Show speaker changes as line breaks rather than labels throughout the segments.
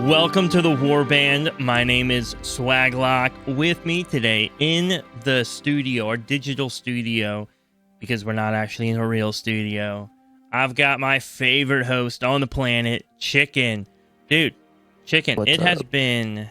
Welcome to the Warband. My name is Swaglock. With me today in the studio, our digital studio, because we're not actually in a real studio, I've got my favorite host on the planet, Chicken. Dude, Chicken,
What's
it
up?
has been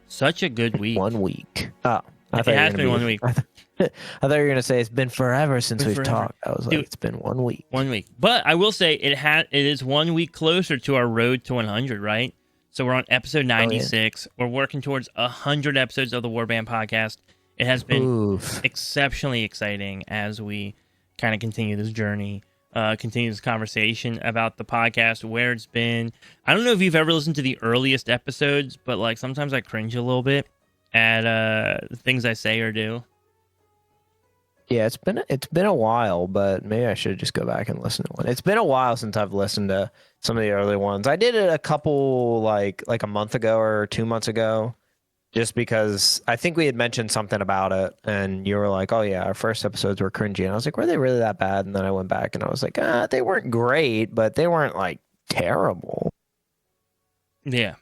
such a good week.
1 week. Oh,
It has been 1 week.
I thought you were going to say it's been forever since we've talked. I was like,
Dude,
it's been 1 week.
1 week. But I will say it is 1 week closer to our road to 100, right? So we're on episode 96. We're working towards 100 episodes of the Warband podcast. It has been exceptionally exciting as we kind of continue this journey, continue this conversation about the podcast, where it's been. I don't know if you've ever listened to the earliest episodes, but like sometimes I cringe a little bit at things I say or do.
Yeah, it's been a while, but maybe I should just go back and listen to one. It's been a while since I've listened to some of the early ones. I did it a couple like a month ago or 2 months ago, just because I think we had mentioned something about it, and you were like, "Oh yeah, our first episodes were cringy," and I was like, "Were they really that bad?" And then I went back and I was like, they weren't great, but they weren't like terrible."
Yeah.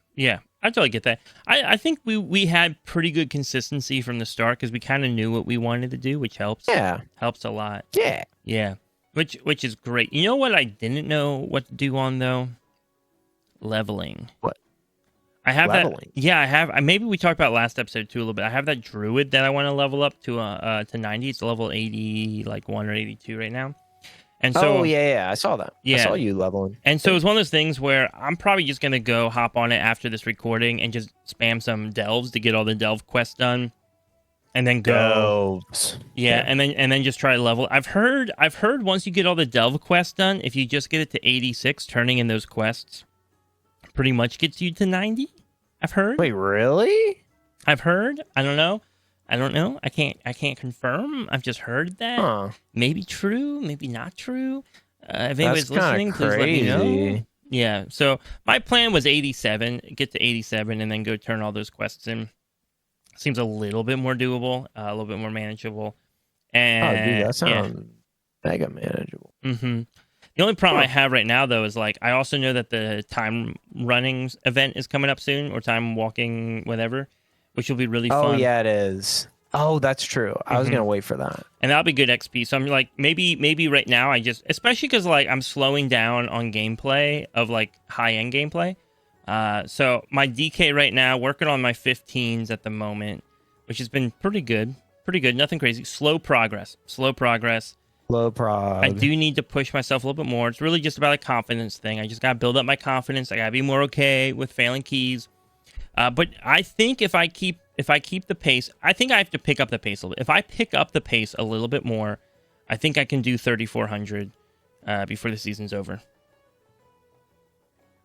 I totally get that. I think we had pretty good consistency from the start because we kind of knew what we wanted to do, which helps.
Yeah.
Helps a lot.
Yeah.
Which is great. You know what I didn't know what to do on, though? Leveling.
What?
I have
Leveling?
that. Yeah, I have. Maybe we talked about last episode, too, a little bit. I have that druid that I want to level up to 90. It's level 80, like 1 or 82 right now. And so,
yeah, I saw that.
Yeah.
I saw you leveling.
And so it's one of those things where I'm probably just going to go hop on it after this recording and just spam some delves to get all the delve quests done. And then go. Yeah, and then just try to level. I've heard once you get all the delve quests done, if you just get it to 86, turning in those quests pretty much gets you to 90. I've heard.
Wait, really?
I've heard. I don't know. I can't confirm. I've just heard that.
Huh.
Maybe true, maybe not true. If anybody's
That's
listening, please let me know.
crazy.
Yeah. So my plan was 87, get to 87, and then go turn all those quests in. Seems a little bit more doable, a little bit more manageable. And
Dude, that sounds mega manageable.
Mm-hmm. The only problem I have right now, though, is like I also know that the time running event is coming up soon, or time walking, whatever, which will be really fun.
Oh yeah, it is. Oh, that's true. I was gonna wait for that,
and that'll be good XP. So I'm like, maybe right now I just, especially because like I'm slowing down on gameplay of like high end gameplay. So my DK right now, working on my 15s at the moment, which has been pretty good, nothing crazy. Slow progress.
Low prog.
I do need to push myself a little bit more. It's really just about a confidence thing. I just gotta build up my confidence. I gotta be more okay with failing keys. But I think if I keep the pace, I think I have to pick up the pace a little bit. If I pick up the pace a little bit more, I think I can do 3,400 before the season's over.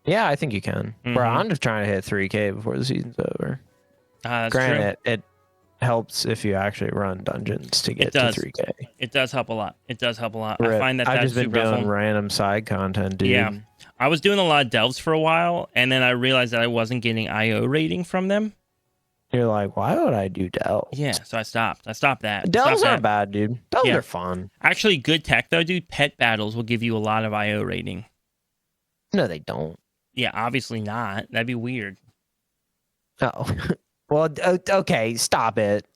Yeah, I think you can. Bro, I'm just trying to hit 3K before the season's over.
That's
Granted,
true.
it helps if you actually run dungeons to get to 3K.
It does help a lot. I
Rip.
find that
I've
that's
just been
super
doing
helpful.
random side content, dude.
Yeah. I was doing a lot of delves for a while, and then I realized that I wasn't getting IO rating from them.
You're like, why would I do delves?
Yeah, so I stopped. I stopped that.
Delves aren't bad, dude. Delves are fun.
Actually, good tech, though, dude. Pet battles will give you a lot of IO rating.
No, they don't.
Yeah, obviously not. That'd be weird.
Oh. Well, okay, stop it.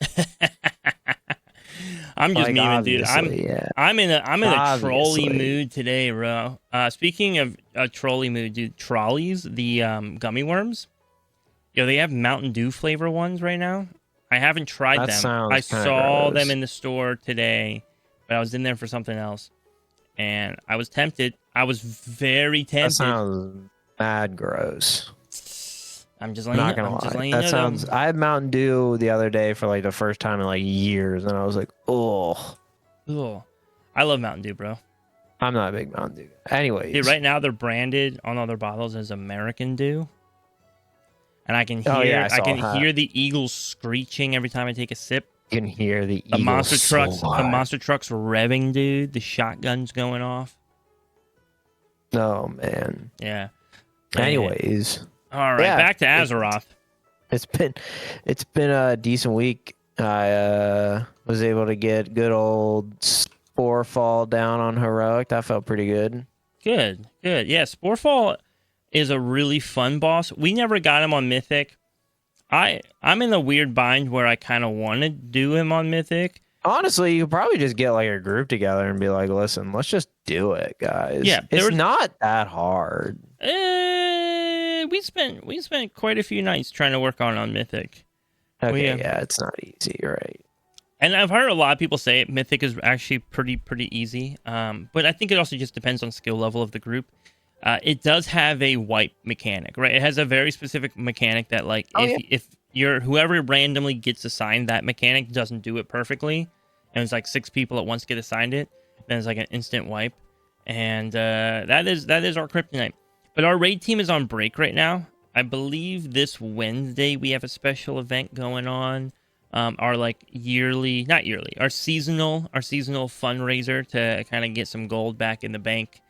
I'm just
like,
memeing, dude. I'm in a trolley
Obviously.
mood today, bro. Speaking of a trolley mood, dude, Trolleys, the gummy worms. Yo, they have Mountain Dew flavor ones right now. I haven't tried
That
them.
sounds
I
kinda
saw
gross.
them in the store today, but I was in there for something else, and I was tempted. I was very
That
tempted.
sounds mad gross.
I'm just
I'm
letting
not
you
gonna
know. I'm just
lie.
letting you
That
know,
sounds.
though.
I had Mountain Dew the other day for like the first time in like years, and I was like, oh,
Ugh. I love Mountain Dew, bro.
I'm not a big Mountain Dew. Anyways,
Dude, right now they're branded on all their bottles as American Dew. And I can hear I can hear the eagles screeching every time I take a sip.
you can hear the
The monster
eagles
trucks,
soar.
the monster trucks revving, dude. The shotguns going off.
Oh man.
Yeah.
Anyways,
All right,
Yeah,
back to Azeroth.
it's been a decent week. I was able to get good old Sporefall down on heroic. That felt pretty good.
Good. Yeah, Sporefall is a really fun boss. We never got him on Mythic. I'm in a weird bind where I kind of want to do him on Mythic.
Honestly, you could probably just get like a group together and be like, listen, let's just do it, guys.
Yeah,
it's not that hard.
We spent quite a few nights trying to work on Mythic.
Okay, yeah, it's not easy, right?
And I've heard a lot of people say Mythic is actually pretty easy. But I think it also just depends on skill level of the group. It does have a wipe mechanic, right? It has a very specific mechanic that, like, if you're whoever randomly gets assigned that mechanic doesn't do it perfectly, and it's like 6 people at once get assigned it, then it's like an instant wipe, and that is our kryptonite. But our raid team is on break right now. I believe this Wednesday we have a special event going on. Our like our seasonal fundraiser to kind of get some gold back in the bank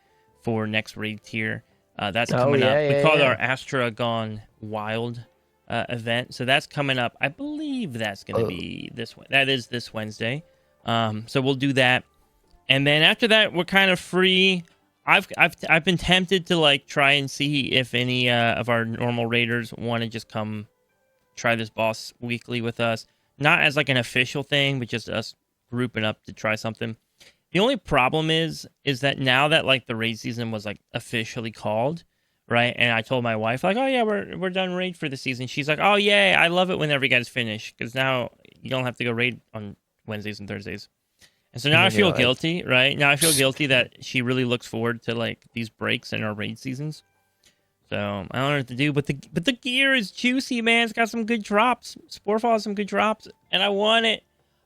for next raid tier. That's coming up. We call it our Astragon Wild event. So that's coming up. I believe that's going to be this Wednesday. So we'll do that. And then after that, we're kind of free. I've been tempted to like try and see if any of our normal raiders want to just come try this boss weekly with us. Not as like an official thing, but just us grouping up to try something. The only problem is that now that like the raid season was like officially called, right? And I told my wife like, oh yeah, we're done raid for the season. She's like, oh yeah, I love it whenever you guys finish because now you don't have to go raid on Wednesdays and Thursdays. And so now I feel guilty, right? Now I feel guilty that she really looks forward to like these breaks in our raid seasons. So I don't know what to do, but the gear is juicy, man. It's got some good drops. Sporefall has some good drops, and I want it.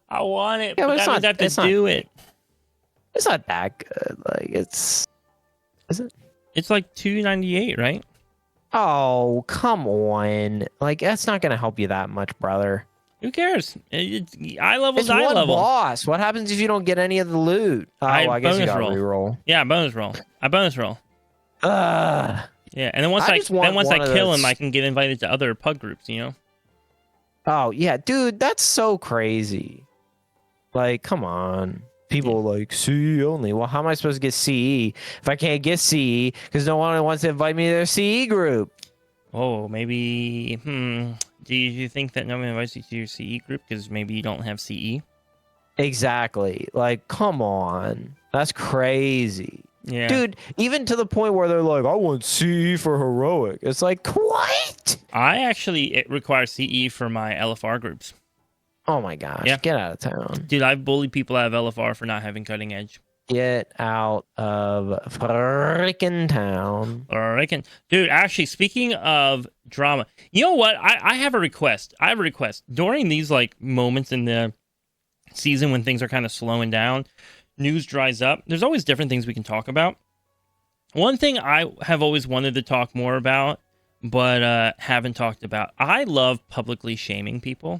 Yeah, but that means I have to do it.
It's not that good. Like is it?
It's like $298, right?
Oh, come on! Like that's not gonna help you that much, brother.
Who cares? Eye level's
it's
eye
one
level.
Boss. What happens if you don't get any of the loot? Oh, I guess you got to reroll.
Yeah, bonus roll. I bonus roll. Yeah, and then once I kill him, I can get invited to other pug groups. You know?
Oh yeah, dude, that's so crazy. Like, come on. People like CE only. Well, how am I supposed to get CE if I can't get CE because no one wants to invite me to their CE group?
Oh, maybe. Do you think that no one invites you to your CE group because maybe you don't have CE?
Exactly. Like, come on. That's crazy.
Yeah.
Dude, even to the point where they're like, I want CE for heroic. It's like, what?
It requires CE for my LFR groups.
Oh my gosh. Yeah. Get out of town.
Dude, I've bullied people out of LFR for not having cutting edge.
Get out of freaking town.
Dude, actually, speaking of drama, you know what? I have a request. During these like moments in the season when things are kind of slowing down, news dries up, there's always different things we can talk about. One thing I have always wanted to talk more about, but haven't talked about. I love publicly shaming people.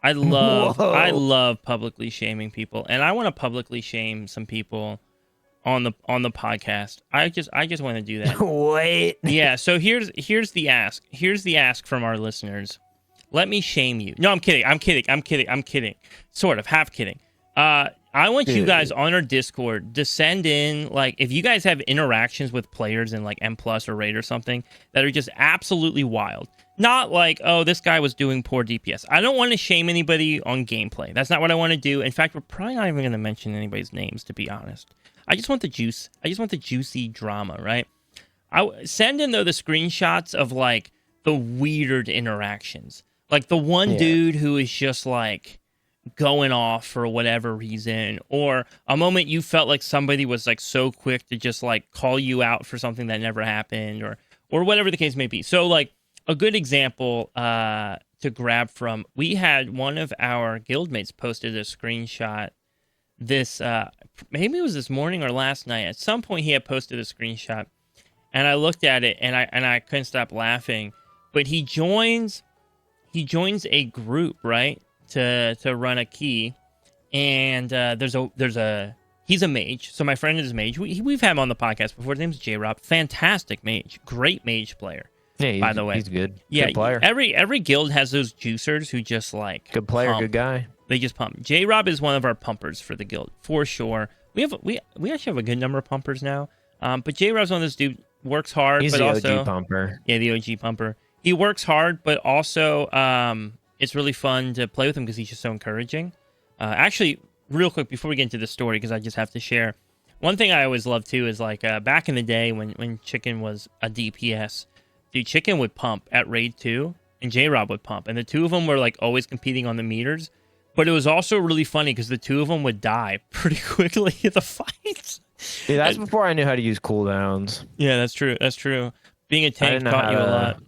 I love publicly shaming people, and I want to publicly shame some people on the podcast. I just want to do that.
Wait.
Yeah, so here's the ask. Here's the ask from our listeners. Let me shame you. No, I'm kidding. Sort of, half kidding. I want you guys on our Discord to send in, like, if you guys have interactions with players in, like, M+ or Raid or something that are just absolutely wild. Not like, oh, this guy was doing poor DPS. I don't want to shame anybody on gameplay. That's not what I want to do. In fact, we're probably not even going to mention anybody's names, to be honest. I just want the juice. I just want the juicy drama, right? Send in, though, the screenshots of, like, the weird interactions. Like, the one dude who is just, like, going off for whatever reason, or a moment you felt like somebody was, like, so quick to just, like, call you out for something that never happened, or whatever the case may be. So, like, a good example to grab from, we had one of our guildmates posted a screenshot this, maybe it was this morning or last night. At some point he had posted a screenshot, and I looked at it, and I couldn't stop laughing. But he joins a group, right, to run a key, and he's a mage. So my friend is a mage. We've had him on the podcast before. His name's J-Rob. Fantastic mage. Great mage player.
Yeah,
by the way,
he's good.
Yeah,
good player.
Every guild has those juicers who just like
good player,
pump.
Good guy.
They just pump. J-Rob is one of our pumpers for the guild for sure. We actually have a good number of pumpers now. But J-Rob's one of those dudes works hard,
He's
but
the
also
OG pumper.
Yeah, the OG pumper. He works hard, but also it's really fun to play with him because he's just so encouraging. Actually, real quick before we get into the story, because I just have to share one thing I always loved too is like back in the day when Chicken was a DPS, dude, Chicken would pump at Raid 2 and J-Rob would pump, and the two of them were like always competing on the meters. But it was also really funny because the two of them would die pretty quickly in the fights.
Yeah, that's before I knew how to use cooldowns.
Yeah, that's true. That's true. Being a tank taught you a lot.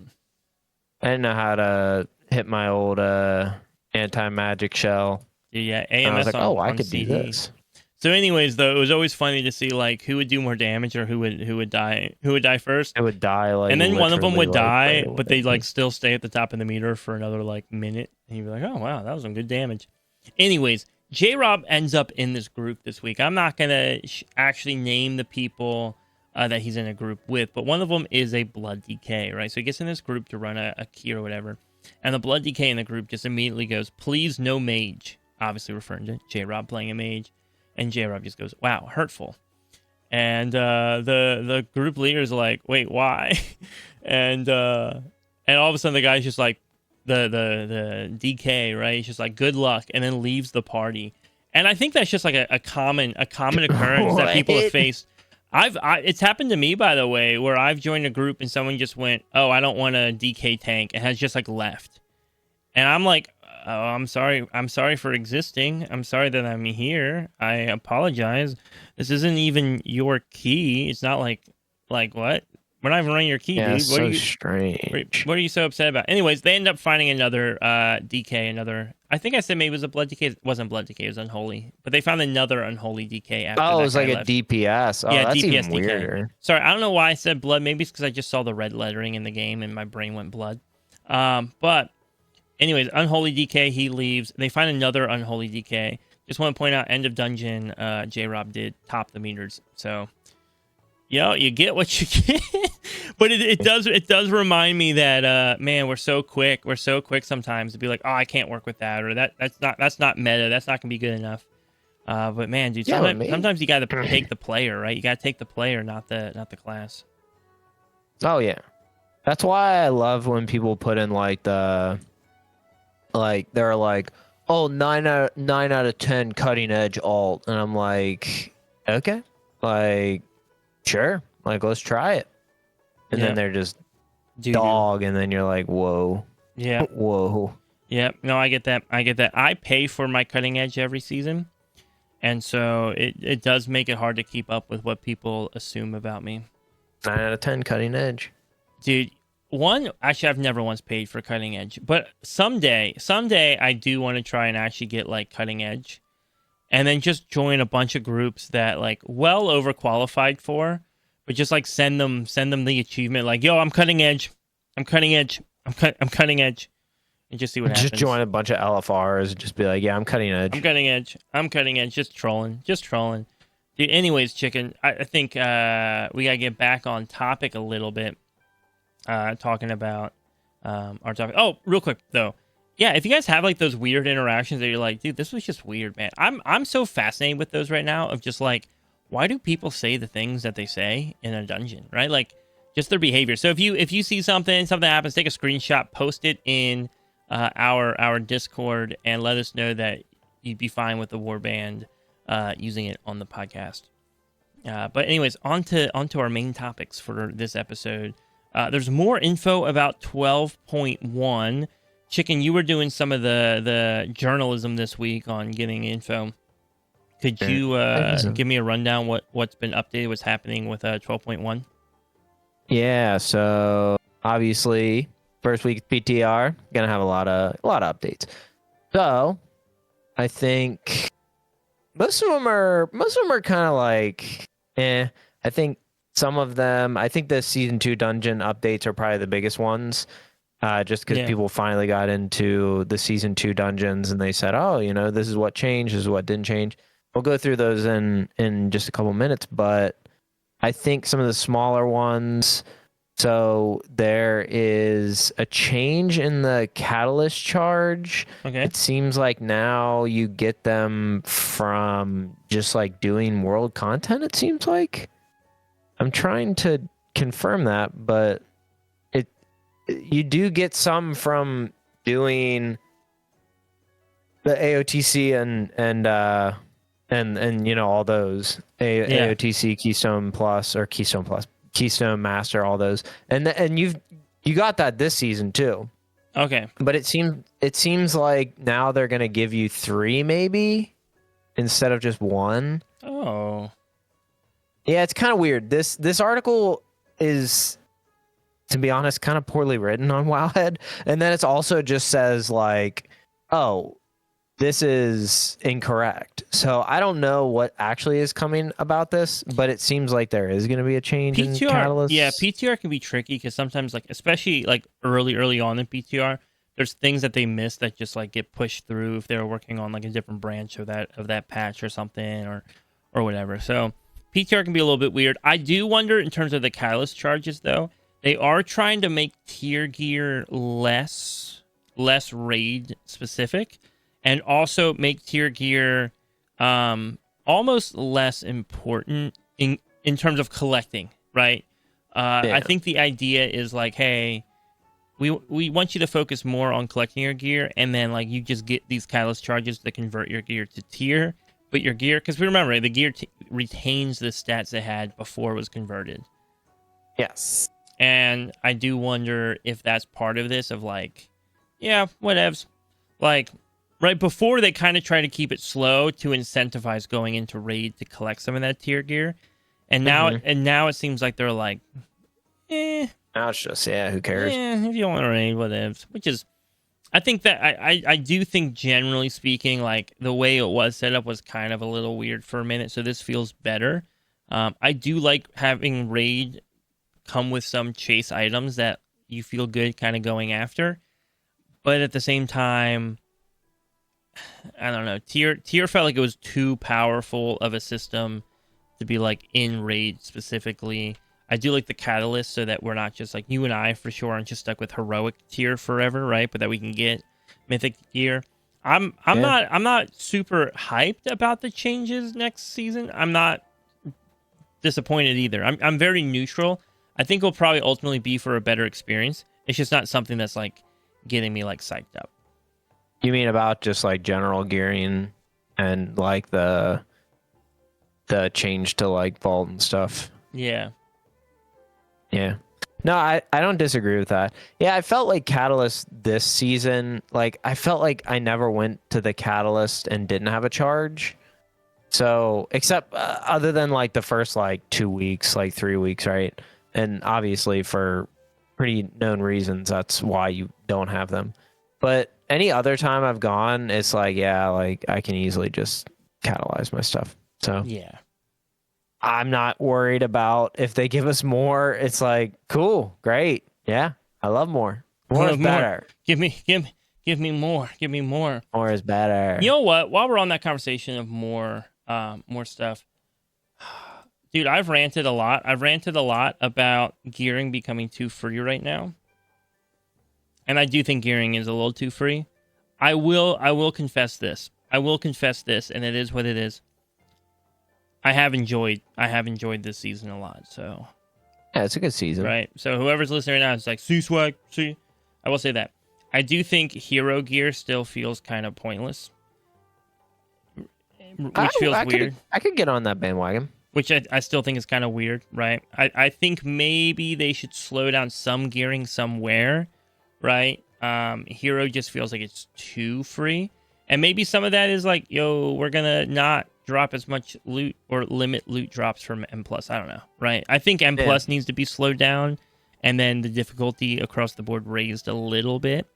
I didn't know how to hit my old anti-magic shell.
Yeah, AMS
and I was like, I could
CD.
do this.
So, anyways, though, it was always funny to see like who would do more damage or who would die first.
It would die like,
and then one of them would die,
right
but they'd like still stay at the top of the meter for another like minute, and you'd be like, oh wow, that was some good damage. Anyways, J-Rob ends up in this group this week. I'm not gonna actually name the people that he's in a group with, but one of them is a Blood DK, right? So he gets in this group to run a key or whatever, and the Blood DK in the group just immediately goes, "Please, no mage," obviously referring to J-Rob playing a mage. And J-Rob just goes, "Wow, hurtful." And the group leader is like, "Wait, why?" and all of a sudden the guy's just like, the DK, right? He's just like, "Good luck," and then leaves the party. And I think that's just like a common occurrence that people have faced. It's happened to me, by the way, where I've joined a group and someone just went, "Oh, I don't want a DK tank," and has just like left. And I'm like, "Oh, I'm sorry. I'm sorry for existing. I'm sorry that I'm here. I apologize. This isn't even your key. It's not like what? We're not even running your key,
yeah,
dude.
So strange.
What are you so upset about?" Anyways, they end up finding another DK. I think I said maybe it was a Blood DK. It wasn't Blood DK. It was Unholy. But they found another Unholy DK after that.
Oh, it was like
left.
a DPS. Oh,
yeah,
that's
DPS
even
DK.
weirder.
Sorry, I don't know why I said Blood. Maybe it's because I just saw the red lettering in the game and my brain went Blood. But anyways, Unholy DK, he leaves. They find another Unholy DK. Just want to point out, end of dungeon, J-Rob did top the meters. So, you get what you get. But it does remind me that, man, we're so quick. We're so quick sometimes to be like, "Oh, I can't work with that," or that's not meta. That's not gonna be good enough. But man, dude, sometimes you got to take the player, right? You got to take the player, not the class.
Oh yeah, that's why I love when people put in like they're like, "Oh, 9 out of 10 cutting edge alt," and I'm like, okay, like, sure, like, let's try it. And then they're just dog, and then you're like, whoa.
Yeah.
Whoa.
Yeah, no, I get that. I pay for my cutting edge every season, and so it does make it hard to keep up with what people assume about me.
9 out of 10 cutting edge.
Dude, actually, I've never once paid for cutting edge, but someday I do want to try and actually get like cutting edge, and then just join a bunch of groups that like well overqualified for, but just like send them the achievement like, "Yo, I'm cutting edge, I'm cutting edge, I'm cutting edge," and just see what happens.
Just join a bunch of LFRs and just be like, "Yeah, I'm cutting edge.
I'm cutting edge. I'm cutting edge." Just trolling. Dude, anyways, Chicken, I think we gotta get back on topic a little bit. Talking about our topic. Oh, real quick though, yeah, if you guys have like those weird interactions that you're like, "Dude, this was just weird, man." I'm so fascinated with those right now of just like, why do people say the things that they say in a dungeon, right? Like, just their behavior. So if you see something happens, take a screenshot, post it in our Discord, and let us know that you'd be fine with the Warband using it on the podcast. But anyways, on to our main topics for this episode. There's more info about 12.1. Chicken, you were doing some of the journalism this week on getting info. Could you give me a rundown what's been updated, what's happening with 12.1?
Yeah, so obviously first week PTR gonna have a lot of updates. So I think most of them are kind of like I think some of them, I think the season 2 dungeon updates are probably the biggest ones. Just because people finally got into the season 2 dungeons and they said, "Oh, this is what changed, this is what didn't change." We'll go through those in just a couple minutes, but I think some of the smaller ones. So there is a change in the catalyst charge.
Okay.
It seems like now you get them from just like doing world content. It seems like I'm trying to confirm that, but you do get some from doing the AOTC and all those AOTC Keystone Plus or Keystone Master, all those, and you got that this season too.
Okay,
but it seems like now they're gonna give you 3 maybe instead of just 1.
Oh,
yeah, it's kind of weird. This article is, to be honest, kind of poorly written on Wowhead, and then it's also just says like, oh, this is incorrect. So I don't know what actually is coming about this, but it seems like there is going to be a change in Catalyst.
Yeah, PTR can be tricky because sometimes, like, especially like early on in PTR, there's things that they miss that just like get pushed through if they're working on like a different branch of that patch or something or whatever. So PTR can be a little bit weird. I do wonder in terms of the Catalyst charges though. They are trying to make tier gear less raid specific. And also make tier gear almost less important in terms of collecting, right? I think the idea is like, hey, we want you to focus more on collecting your gear, and then like you just get these catalyst charges to convert your gear to tier. But your gear, because we remember, the gear retains the stats it had before it was converted.
Yes.
And I do wonder if that's part of this, of like, yeah, whatevs. Like, right before they kind of try to keep it slow to incentivize going into raid to collect some of that tier gear, and now it seems like they're like,
now it's just who cares?
If you want to raid, whatever. Which is, I think that I do think generally speaking, like the way it was set up was kind of a little weird for a minute, so this feels better. I do like having raid come with some chase items that you feel good kind of going after, but at the same time, I don't know. Tier felt like it was too powerful of a system to be like in raid specifically. I do like the catalyst so that we're not just like you and I for sure aren't just stuck with heroic tier forever, right? But that we can get mythic gear. I'm not super hyped about the changes next season. I'm not disappointed either. I'm very neutral. I think it'll probably ultimately be for a better experience. It's just not something that's like getting me like psyched up.
You mean about just like general gearing and like the change to like vault and stuff?
Yeah.
Yeah. No, I don't disagree with that. Yeah, I felt like Catalyst this season, like I felt like I never went to the Catalyst and didn't have a charge. So, except other than like the first like 2 weeks, like 3 weeks, right? And obviously for pretty known reasons, that's why you don't have them. But any other time I've gone, it's like, yeah, like I can easily just catalyze my stuff. So
yeah,
I'm not worried about if they give us more. It's like, cool, great. Yeah, I love more. More is better.
Give me more. Give me more.
More is better.
You know what? While we're on that conversation of more stuff, dude, I've ranted a lot. I've ranted a lot about gearing becoming too free right now. And I do think gearing is a little too free. I will confess this. And it is what it is. I have enjoyed this season a lot. So
yeah, it's a good season,
right? So whoever's listening right now is like, see swag, see. I will say that I do think hero gear still feels kind of pointless, which feels weird.
I could get on that bandwagon.
Which I still think is kind of weird, right? I think maybe they should slow down some gearing somewhere. Right? Hero just feels like it's too free. And maybe some of that is like, yo, we're going to not drop as much loot or limit loot drops from M+. I don't know, right? I think M+ needs to be slowed down and then the difficulty across the board raised a little bit.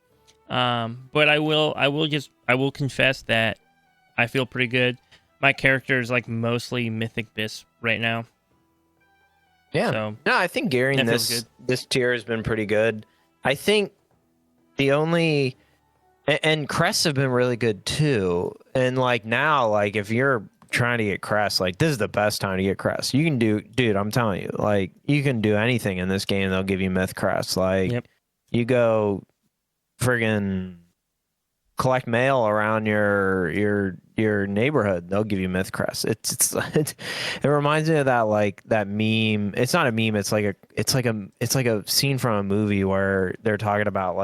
But I will confess that I feel pretty good. My character is like mostly Mythic Bis right now.
Yeah. So, no, I think gearing this tier has been pretty good. I think the only and crests have been really good too. And like now, like if you're trying to get crests, like this is the best time to get crests. You can dude, I'm telling you, like you can do anything in this game. They'll give you myth crests. Like you go friggin' collect mail around your neighborhood. They'll give you myth crest. It reminds me of that meme. It's not a meme. It's like a scene from a movie where they're talking about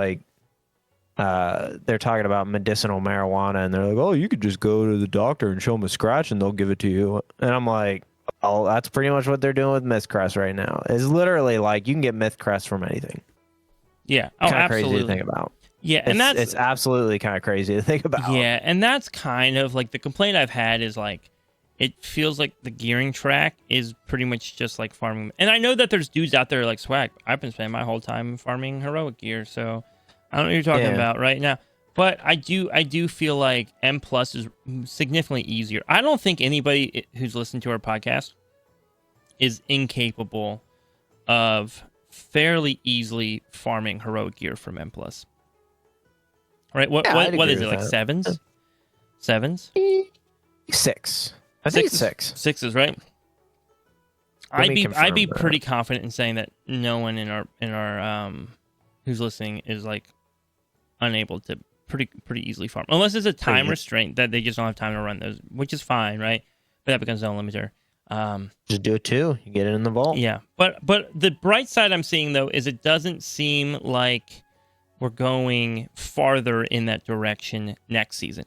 medicinal marijuana, and they're like, oh, you could just go to the doctor and show them a scratch and they'll give it to you. And I'm like, oh, that's pretty much what they're doing with myth crest right now. It's literally like you can get myth crest from anything.
Yeah.
Oh, absolutely. Crazy to think about.
Yeah, and
it's absolutely kind of crazy to think about.
Yeah, and that's kind of like the complaint I've had is like it feels like the gearing track is pretty much just like farming. And I know that there's dudes out there like Swag. I've been spending my whole time farming heroic gear, so I don't know what you're talking about right now. But I do feel like M Plus is significantly easier. I don't think anybody who's listened to our podcast is incapable of fairly easily farming heroic gear from M Plus. Right? What is it, like sevens? Sevens?
6. I think it's 6.
Sixes, right? I'd be pretty confident in saying that no one in our who's listening is like unable to pretty easily farm. Unless it's a time restraint that they just don't have time to run those, which is fine, right? But that becomes no limiter.
Just do it too. You get it in the vault.
Yeah. But the bright side I'm seeing though is it doesn't seem like we're going farther in that direction next season.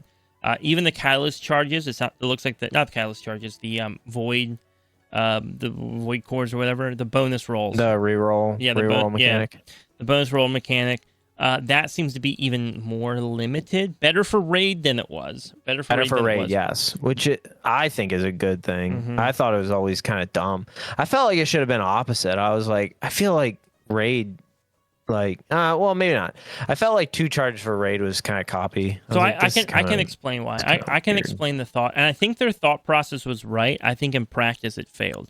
Even the catalyst charges, it looks like not the catalyst charges, the void cores or whatever, the bonus rolls.
The reroll.
Yeah,
reroll mechanic.
Yeah, the bonus roll mechanic. That seems to be even more limited. Better for raid than it was. Better for raid,
yes. Which I think is a good thing. Mm-hmm. I thought it was always kind of dumb. I felt like it should have been opposite. I was like, I feel like raid, well, maybe not. I felt like 2 charges for raid was kind of copy.
So I can explain why. I can explain the thought, and I think their thought process was right. I think in practice it failed.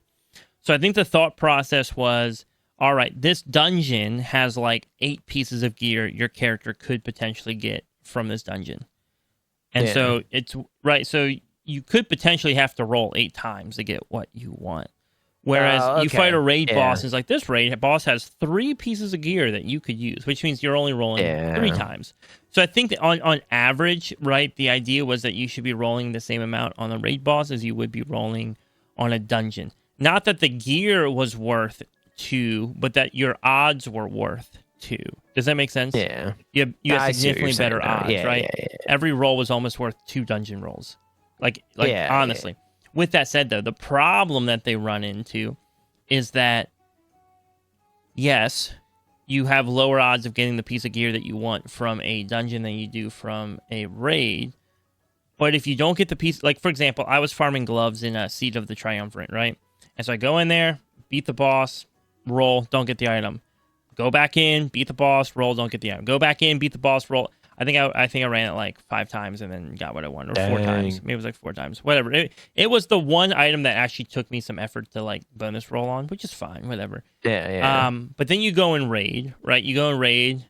So I think the thought process was, all right, this dungeon has like 8 pieces of gear your character could potentially get from this dungeon. And so it's right. So you could potentially have to roll 8 times to get what you want. Whereas you fight a raid boss, and it's like this raid boss has 3 pieces of gear that you could use, which means you're only rolling 3 times. So I think that on average, right, the idea was that you should be rolling the same amount on the raid boss as you would be rolling on a dungeon. Not that the gear was worth 2, but that your odds were worth 2. Does that make sense?
Yeah.
You have significantly better odds, right? Yeah. Every roll was almost worth 2 dungeon rolls. Honestly. Yeah. With that said, though, the problem that they run into is that, yes, you have lower odds of getting the piece of gear that you want from a dungeon than you do from a raid. But if you don't get the piece, like, for example, I was farming gloves in a Seed of the Triumvirate, right? And so I go in there, beat the boss, roll, don't get the item. Go back in, beat the boss, roll, don't get the item. Go back in, beat the boss, roll. I think I ran it like 5 times and then got what I wanted, or 4 times. Maybe it was like 4 times. Whatever. It was the one item that actually took me some effort to like bonus roll on, which is fine. Whatever.
Yeah.
But then you go in raid, right? You go in raid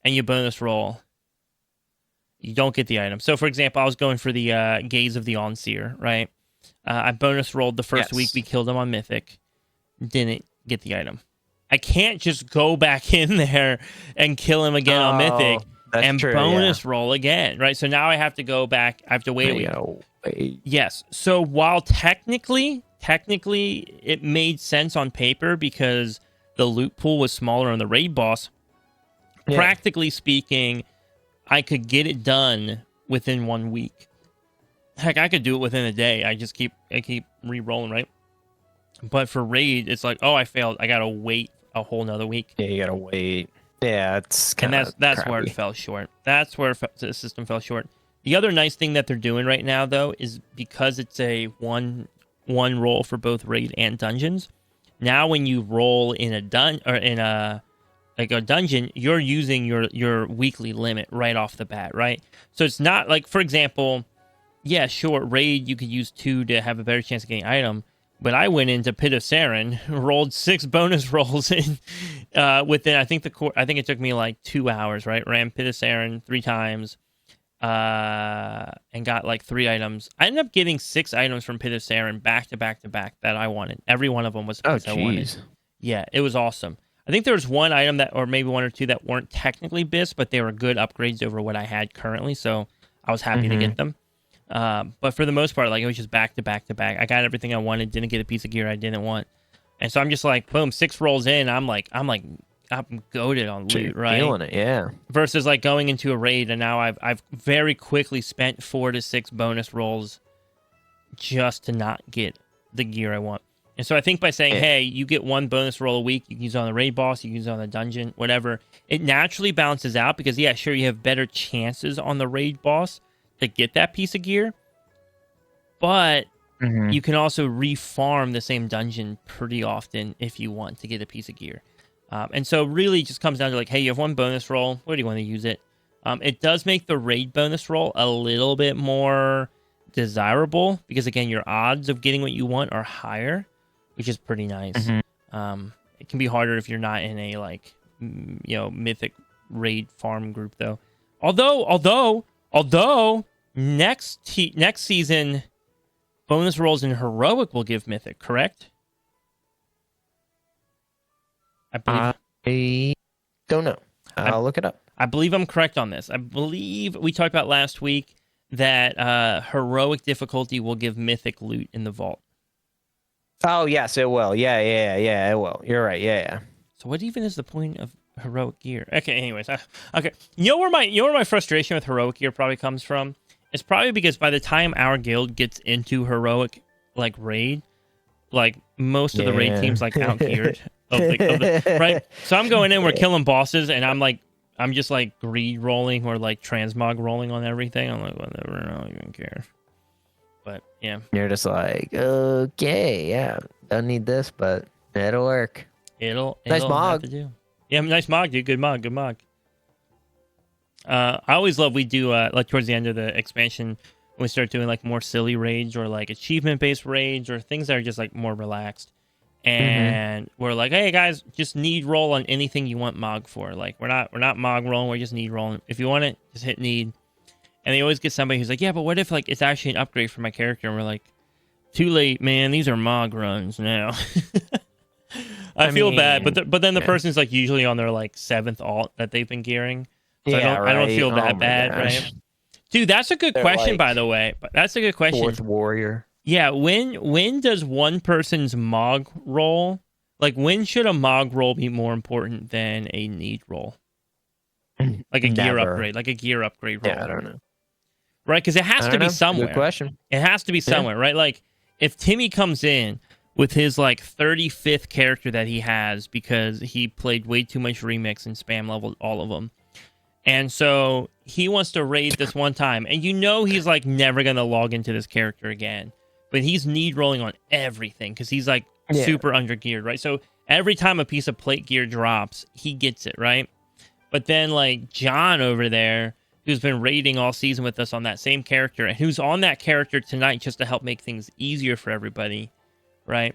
and you bonus roll. You don't get the item. So, for example, I was going for the Gaze of the Onseer, right? I bonus rolled the first week we killed him on Mythic. Didn't get the item. I can't just go back in there and kill him again on Mythic. And true, bonus roll again, right? So now I have to go back. I have to wait a week. Yes. So while technically it made sense on paper because the loot pool was smaller on the raid boss, practically speaking, I could get it done within 1 week. Heck, I could do it within a day. I keep re-rolling, right? But for raid, it's like, oh, I failed. I gotta wait a whole nother week.
Yeah, you gotta wait. Yeah, it's kind
of that's where it fell short. That's where the system fell short. The other nice thing that they're doing right now, though, is because it's a one roll for both raid and dungeons. Now, when you roll in a dungeon, you're using your weekly limit right off the bat, right? So it's not like, for example, yeah, sure, raid you could use 2 to have a better chance of getting an item. But I went into Pit of Saren, rolled 6 bonus rolls in within. I think it took me like 2 hours. Right, ran Pit of Saren 3 times, and got like 3 items. I ended up getting 6 items from Pit of Saren back to back to back that I wanted. Every one of them was the piece I wanted. Yeah, it was awesome. I think there was one item that, or maybe one or two that weren't technically BIS, but they were good upgrades over what I had currently. So I was happy to get them. But for the most part, like it was just back to back to back. I got everything I wanted, didn't get a piece of gear I didn't want. And so I'm just like, boom, 6 rolls in. I'm goated on loot, right?
Feeling it, yeah.
Versus like going into a raid, and now I've very quickly spent 4 to 6 bonus rolls just to not get the gear I want. And so I think by saying, hey, you get 1 bonus roll a week, you can use it on the raid boss, you can use it on the dungeon, whatever, it naturally balances out because, yeah, sure, you have better chances on the raid boss to get that piece of gear, but you can also refarm the same dungeon pretty often if you want to get a piece of gear. And so really it just comes down to like, hey, you have 1 bonus roll, where do you want to use it? It does make the raid bonus roll a little bit more desirable because, again, your odds of getting what you want are higher, which is pretty nice. It can be harder if you're not in a like mythic raid farm group though. Although next season bonus rolls in heroic will give mythic, correct?
I don't know. I'll look it up.
I believe I'm correct on this. I believe we talked about last week that heroic difficulty will give mythic loot in the vault.
Oh, yes, it will. Yeah, it will. You're right. Yeah.
So what even is the point of heroic gear? Okay, anyways. Okay. You know where my frustration with heroic gear probably comes from? It's probably because by the time our guild gets into heroic like raid, like most of the raid teams like outgeared right? So I'm going in, we're killing bosses, and I'm just like greed rolling or like transmog rolling on everything. I'm like, whatever, I don't even care. But yeah,
you're just like, okay, yeah, don't need this, but it'll work.
It'll
nice mog.
Yeah, nice mog, dude. Good mog. I always love we do like towards the end of the expansion when we start doing like more silly raids or like achievement based raids or things that are just like more relaxed. And we're like, hey guys, just need roll on anything you want mog for. Like we're not mog rolling, we're just need rolling. If you want it, just hit need. And they always get somebody who's like, yeah, but what if like it's actually an upgrade for my character? And we're like, too late, man. These are mog runs now. I feel bad, but then the person's like usually on their like 7th alt that they've been gearing. So I don't feel that bad, right? Dude, that's a good question, like, by the way. But that's a good question.
4th warrior.
Yeah, when does one person's mog roll? Like when should a mog roll be more important than a need roll? Like a gear upgrade, roll.
Yeah, I don't know.
Right, because it has to be somewhere.
Good question.
It has to be somewhere, right? Like if Timmy comes in with his like 35th character that he has because he played way too much remix and spam leveled all of them, and so he wants to raid this one time, and he's like never gonna log into this character again, but he's need rolling on everything because he's like super under geared, right? So every time a piece of plate gear drops, he gets it, right? But then like John over there, who's been raiding all season with us on that same character, and who's on that character tonight just to help make things easier for everybody, right?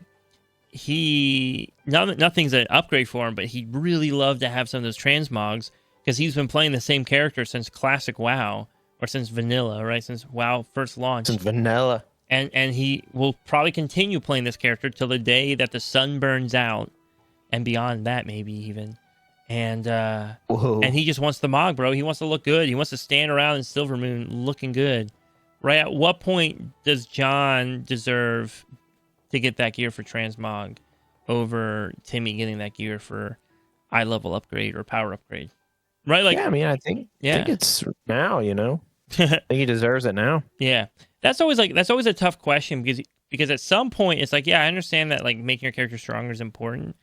Nothing's an upgrade for him, but he'd really love to have some of those transmogs because he's been playing the same character since Classic WoW, or since Vanilla, right? Since WoW first launched.
Since Vanilla.
And he will probably continue playing this character till the day that the sun burns out, and beyond that, maybe even. And he just wants the mog, bro. He wants to look good. He wants to stand around in Silvermoon looking good. Right? At what point does John deserve to get that gear for transmog over Timmy getting that gear for eye level upgrade or power upgrade? Right? Like,
yeah, I mean, I think it's now, I think he deserves it now. Yeah.
That's always a tough question because at some point it's like, yeah, I understand that like making your character stronger is important.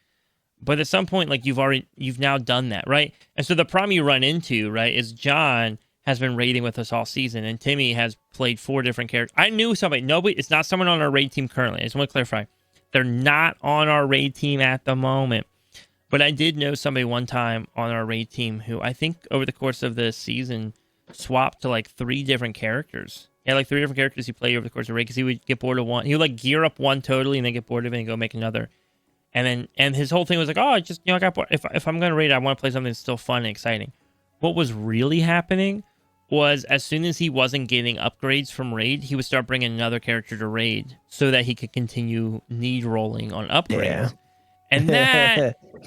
But at some point, like you've now done that, right? And so the problem you run into, right, is John has been raiding with us all season, and Timmy has played 4 different characters. I knew nobody, it's not someone on our raid team currently. I just want to clarify. They're not on our raid team at the moment. But I did know somebody one time on our raid team who I think over the course of the season swapped to like 3 different characters. Yeah, like 3 different characters he played over the course of the raid because he would get bored of one. He would like gear up one totally and then get bored of it and go make another. And his whole thing was like, oh, just, I got bored. If I'm going to raid, I want to play something that's still fun and exciting. What was really happening was as soon as he wasn't getting upgrades from raid, he would start bringing another character to raid so that he could continue need rolling on upgrades. Yeah. And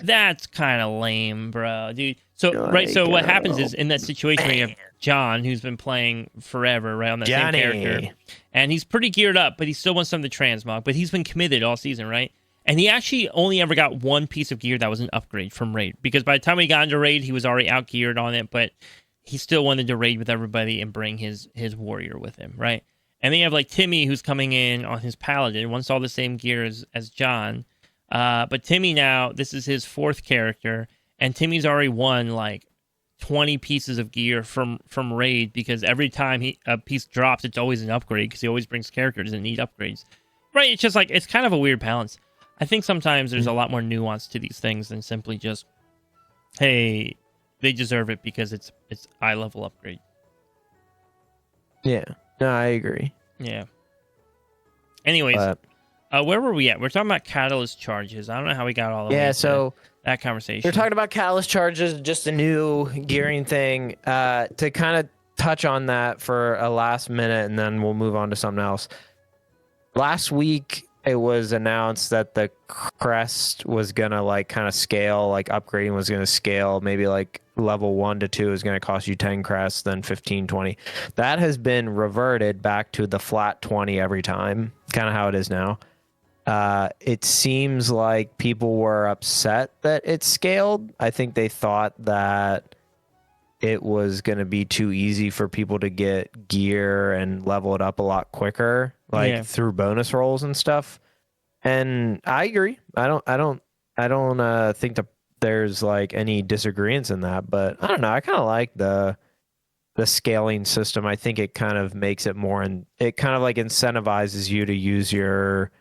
that's kind of lame, bro, dude. So
Like,
so what happens is in that situation where you have John, who's been playing forever, right, on that same character, and he's pretty geared up, but he still wants something to transmog, but he's been committed all season, right? And he actually only ever got one piece of gear that was an upgrade from Raid, because by the time he got into Raid, he was already out geared on it, but he still wanted to raid with everybody and bring his warrior with him, right? And then you have like Timmy, who's coming in on his paladin, wants all the same gear as John. But Timmy now, this is his fourth character, and Timmy's already won like 20 pieces of gear from Raid, because every time a piece drops, it's always an upgrade, because he always brings characters that need upgrades. Right? It's just like, it's kind of a weird balance. I think sometimes there's a lot more nuance to these things than simply just, hey, they deserve it because it's eye level upgrade.
Yeah. No, I agree.
Yeah. Anyways, where were we at? We're talking about catalyst charges. I don't know how we got all the way to that conversation.
We're talking about catalyst charges, just a new gearing thing. To kind of touch on that for a last minute, and then we'll move on to something else. Last week, it was announced that the crest was gonna like kind of scale, like upgrading was gonna scale. Maybe like level 1 to 2 is gonna cost you 10 crests, then 15, 20. That has been reverted back to the flat 20 every time, kind of how it is now. It seems like people were upset that it scaled. I think they thought that it was going to be too easy for people to get gear and level it up a lot quicker, like through bonus rolls and stuff. And I agree. I don't think that there's like any disagreements in that, but I don't know. I kind of like the scaling system. I think it kind of makes it more, and it kind of like incentivizes you to use your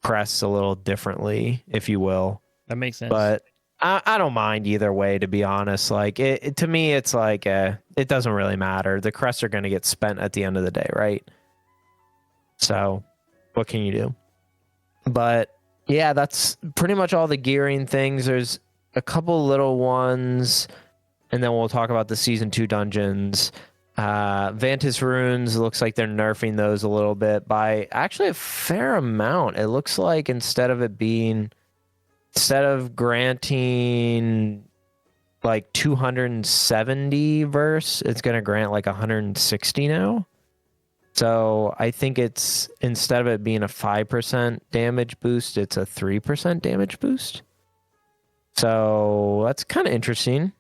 crests a little differently, if you will.
That makes sense.
But I don't mind either way, to be honest. Like it to me, it's like it doesn't really matter. The crests are going to get spent at the end of the day, right? So what can you do? But yeah, that's pretty much all the gearing things. There's a couple little ones, and then we'll talk about the season 2 dungeons. Vantis runes, looks like they're nerfing those a little bit by actually a fair amount. It looks like instead of granting like 270 verse, it's going to grant like 160 now. So I think it's, instead of it being a 5% damage boost, it's a 3% damage boost. So that's kind of interesting,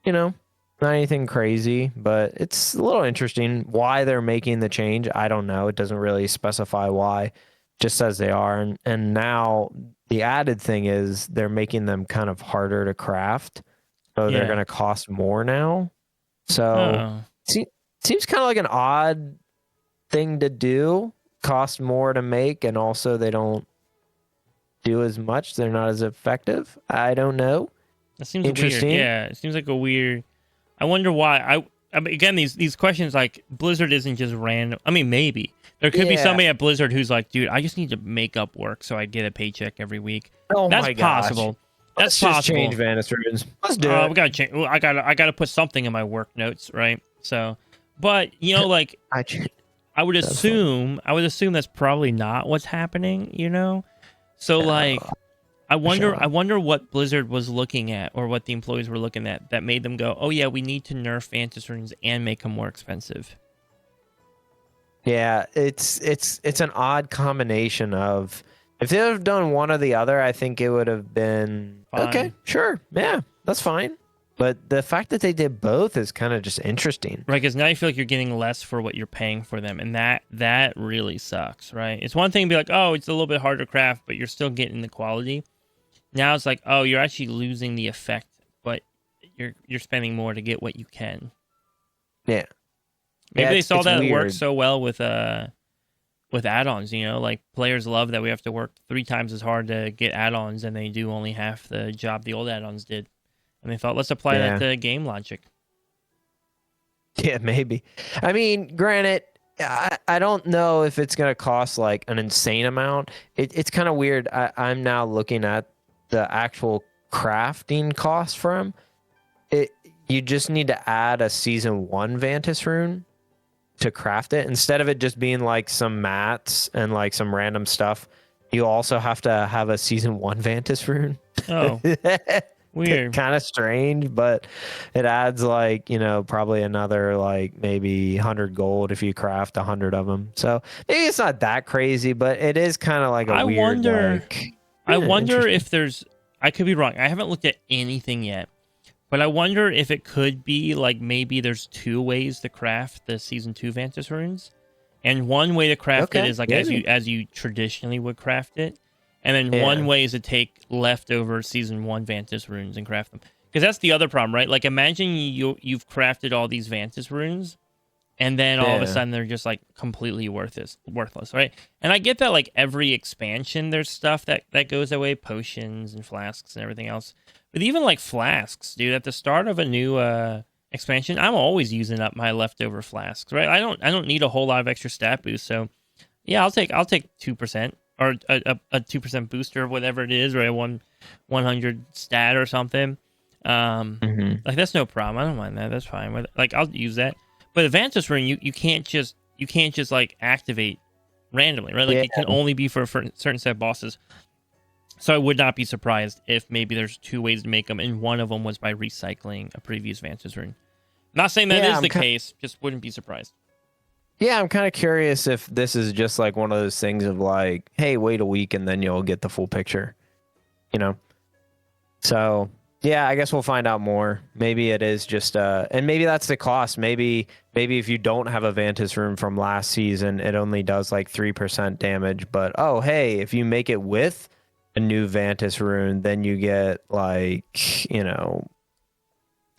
you know. Not anything crazy, but it's a little interesting why they're making the change. I don't know. It doesn't really specify why. It just says they are. And now the added thing is they're making them kind of harder to craft. So they're going to cost more now. So seems kind of like an odd thing to do. Cost more to make, and also they don't do as much. They're not as effective. I don't know.
That seems interesting. Weird. Yeah, it seems like a weird... I wonder why. I mean, again, these questions, like, Blizzard isn't just random. I mean, maybe. There could be somebody at Blizzard who's like, dude, I just need to make up work so I get a paycheck every week.
Oh,
that's
my gosh.
possible.
That's
possible.
Just change Vantis runes. Let's do it.
We gotta change. I gotta put something in my work notes, right? So, but you know, like, I would assume that's probably not what's happening. You know, so like. I wonder what Blizzard was looking at, or what the employees were looking at, that made them go, oh yeah, we need to nerf Vantis runes and make them more expensive.
Yeah, it's an odd combination of, if they would have done one or the other, I think it would have been fine. Okay, sure, yeah, that's fine. But the fact that they did both is kind of just interesting.
Right, because now you feel like you're getting less for what you're paying for them, and that really sucks, right? It's one thing to be like, oh, it's a little bit harder to craft, but you're still getting the quality. Now it's like, oh, you're actually losing the effect, but you're spending more to get what you can.
Yeah.
Maybe they saw that work so well with add-ons, you know, like players love that we have to work 3 times as hard to get add-ons, and they do only half the job the old add-ons did. And they thought, let's apply that to game logic.
Yeah, maybe. I mean, granted, I don't know if it's going to cost like an insane amount. It's kind of weird. I'm now looking at the actual crafting cost for him. You just need to add a season 1 Vantis rune to craft it, instead of it just being like some mats and like some random stuff. you also have to have a season 1 Vantis rune.
Oh, weird.
Kind of strange, but it adds like, probably another like maybe 100 gold if you craft 100 of them. So maybe it's not that crazy, but it is kind of like a weird.
I wonder if there's. I could be wrong. I haven't looked at anything yet, but I wonder if it could be like maybe there's 2 ways to craft the season 2 Vantis runes, and one way to craft it is like as you traditionally would craft it. And then one way is to take leftover season 1 Vantis runes and craft them. Because that's the other problem, right? Like, imagine you've crafted all these Vantis runes, and then all of a sudden they're just, like, completely worthless, right? And I get that, like, every expansion there's stuff that goes away, potions and flasks and everything else. But even, like, flasks, dude, at the start of a new expansion, I'm always using up my leftover flasks, right? I don't need a whole lot of extra stat boost, so, yeah, I'll take 2%. Or a 2% booster, whatever it is, right? 100 stat or something. Like, that's no problem. I don't mind that. That's fine. Like, I'll use that. But Advantage Ring, you can't just like activate randomly, right? Like it can only be for a certain set of bosses. So I would not be surprised if maybe there's 2 ways to make them, and one of them was by recycling a previous Vantage Ring. Not saying that is the case, just wouldn't be surprised.
Yeah, I'm kind of curious if this is just like one of those things of like, hey, wait a week and then you'll get the full picture, So, yeah, I guess we'll find out more. Maybe it is just, and maybe that's the cost. Maybe if you don't have a Vantis rune from last season, it only does like 3% damage. But, oh, hey, if you make it with a new Vantis rune, then you get like, you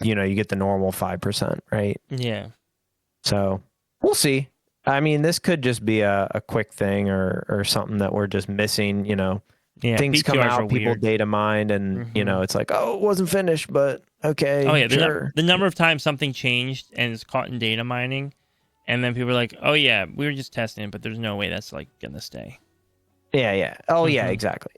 get the normal 5%, right?
Yeah.
So... we'll see. I mean, this could just be a quick thing or something that we're just missing, Things come out, people data mine, and, it's like, oh, it wasn't finished, but okay,
oh, yeah,
sure.
The number of times something changed and is caught in data mining, and then people are like, oh, yeah, we were just testing it, but there's no way that's, like, going to stay.
Yeah. Oh, yeah, exactly.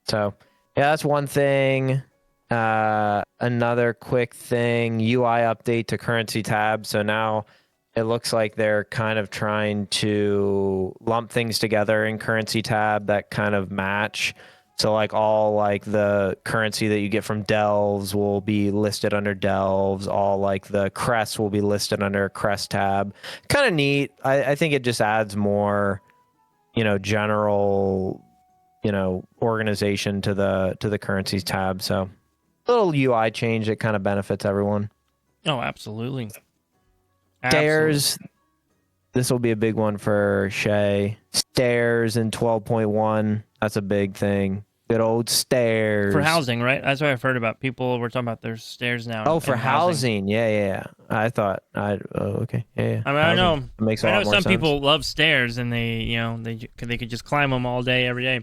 So, yeah, that's one thing. Another quick thing, UI update to currency tab. So now... it looks like they're kind of trying to lump things together in currency tab that kind of match. So like all like the currency that you get from delves will be listed under delves. All like the crests will be listed under crest tab. Kind of neat. I think it just adds more, general, organization to the currencies tab. So a little UI change that kind of benefits everyone.
Oh, absolutely.
Stairs, this will be a big one for Shay. Stairs in 12.1, that's a big thing. Good old stairs.
For housing, right? That's what I've heard about. People were talking about their stairs now.
Oh, for housing. Yeah. I thought, okay. Yeah.
I mean, I know.
It makes a lot more
some
sense.
people love stairs and they could just climb them all day, every day.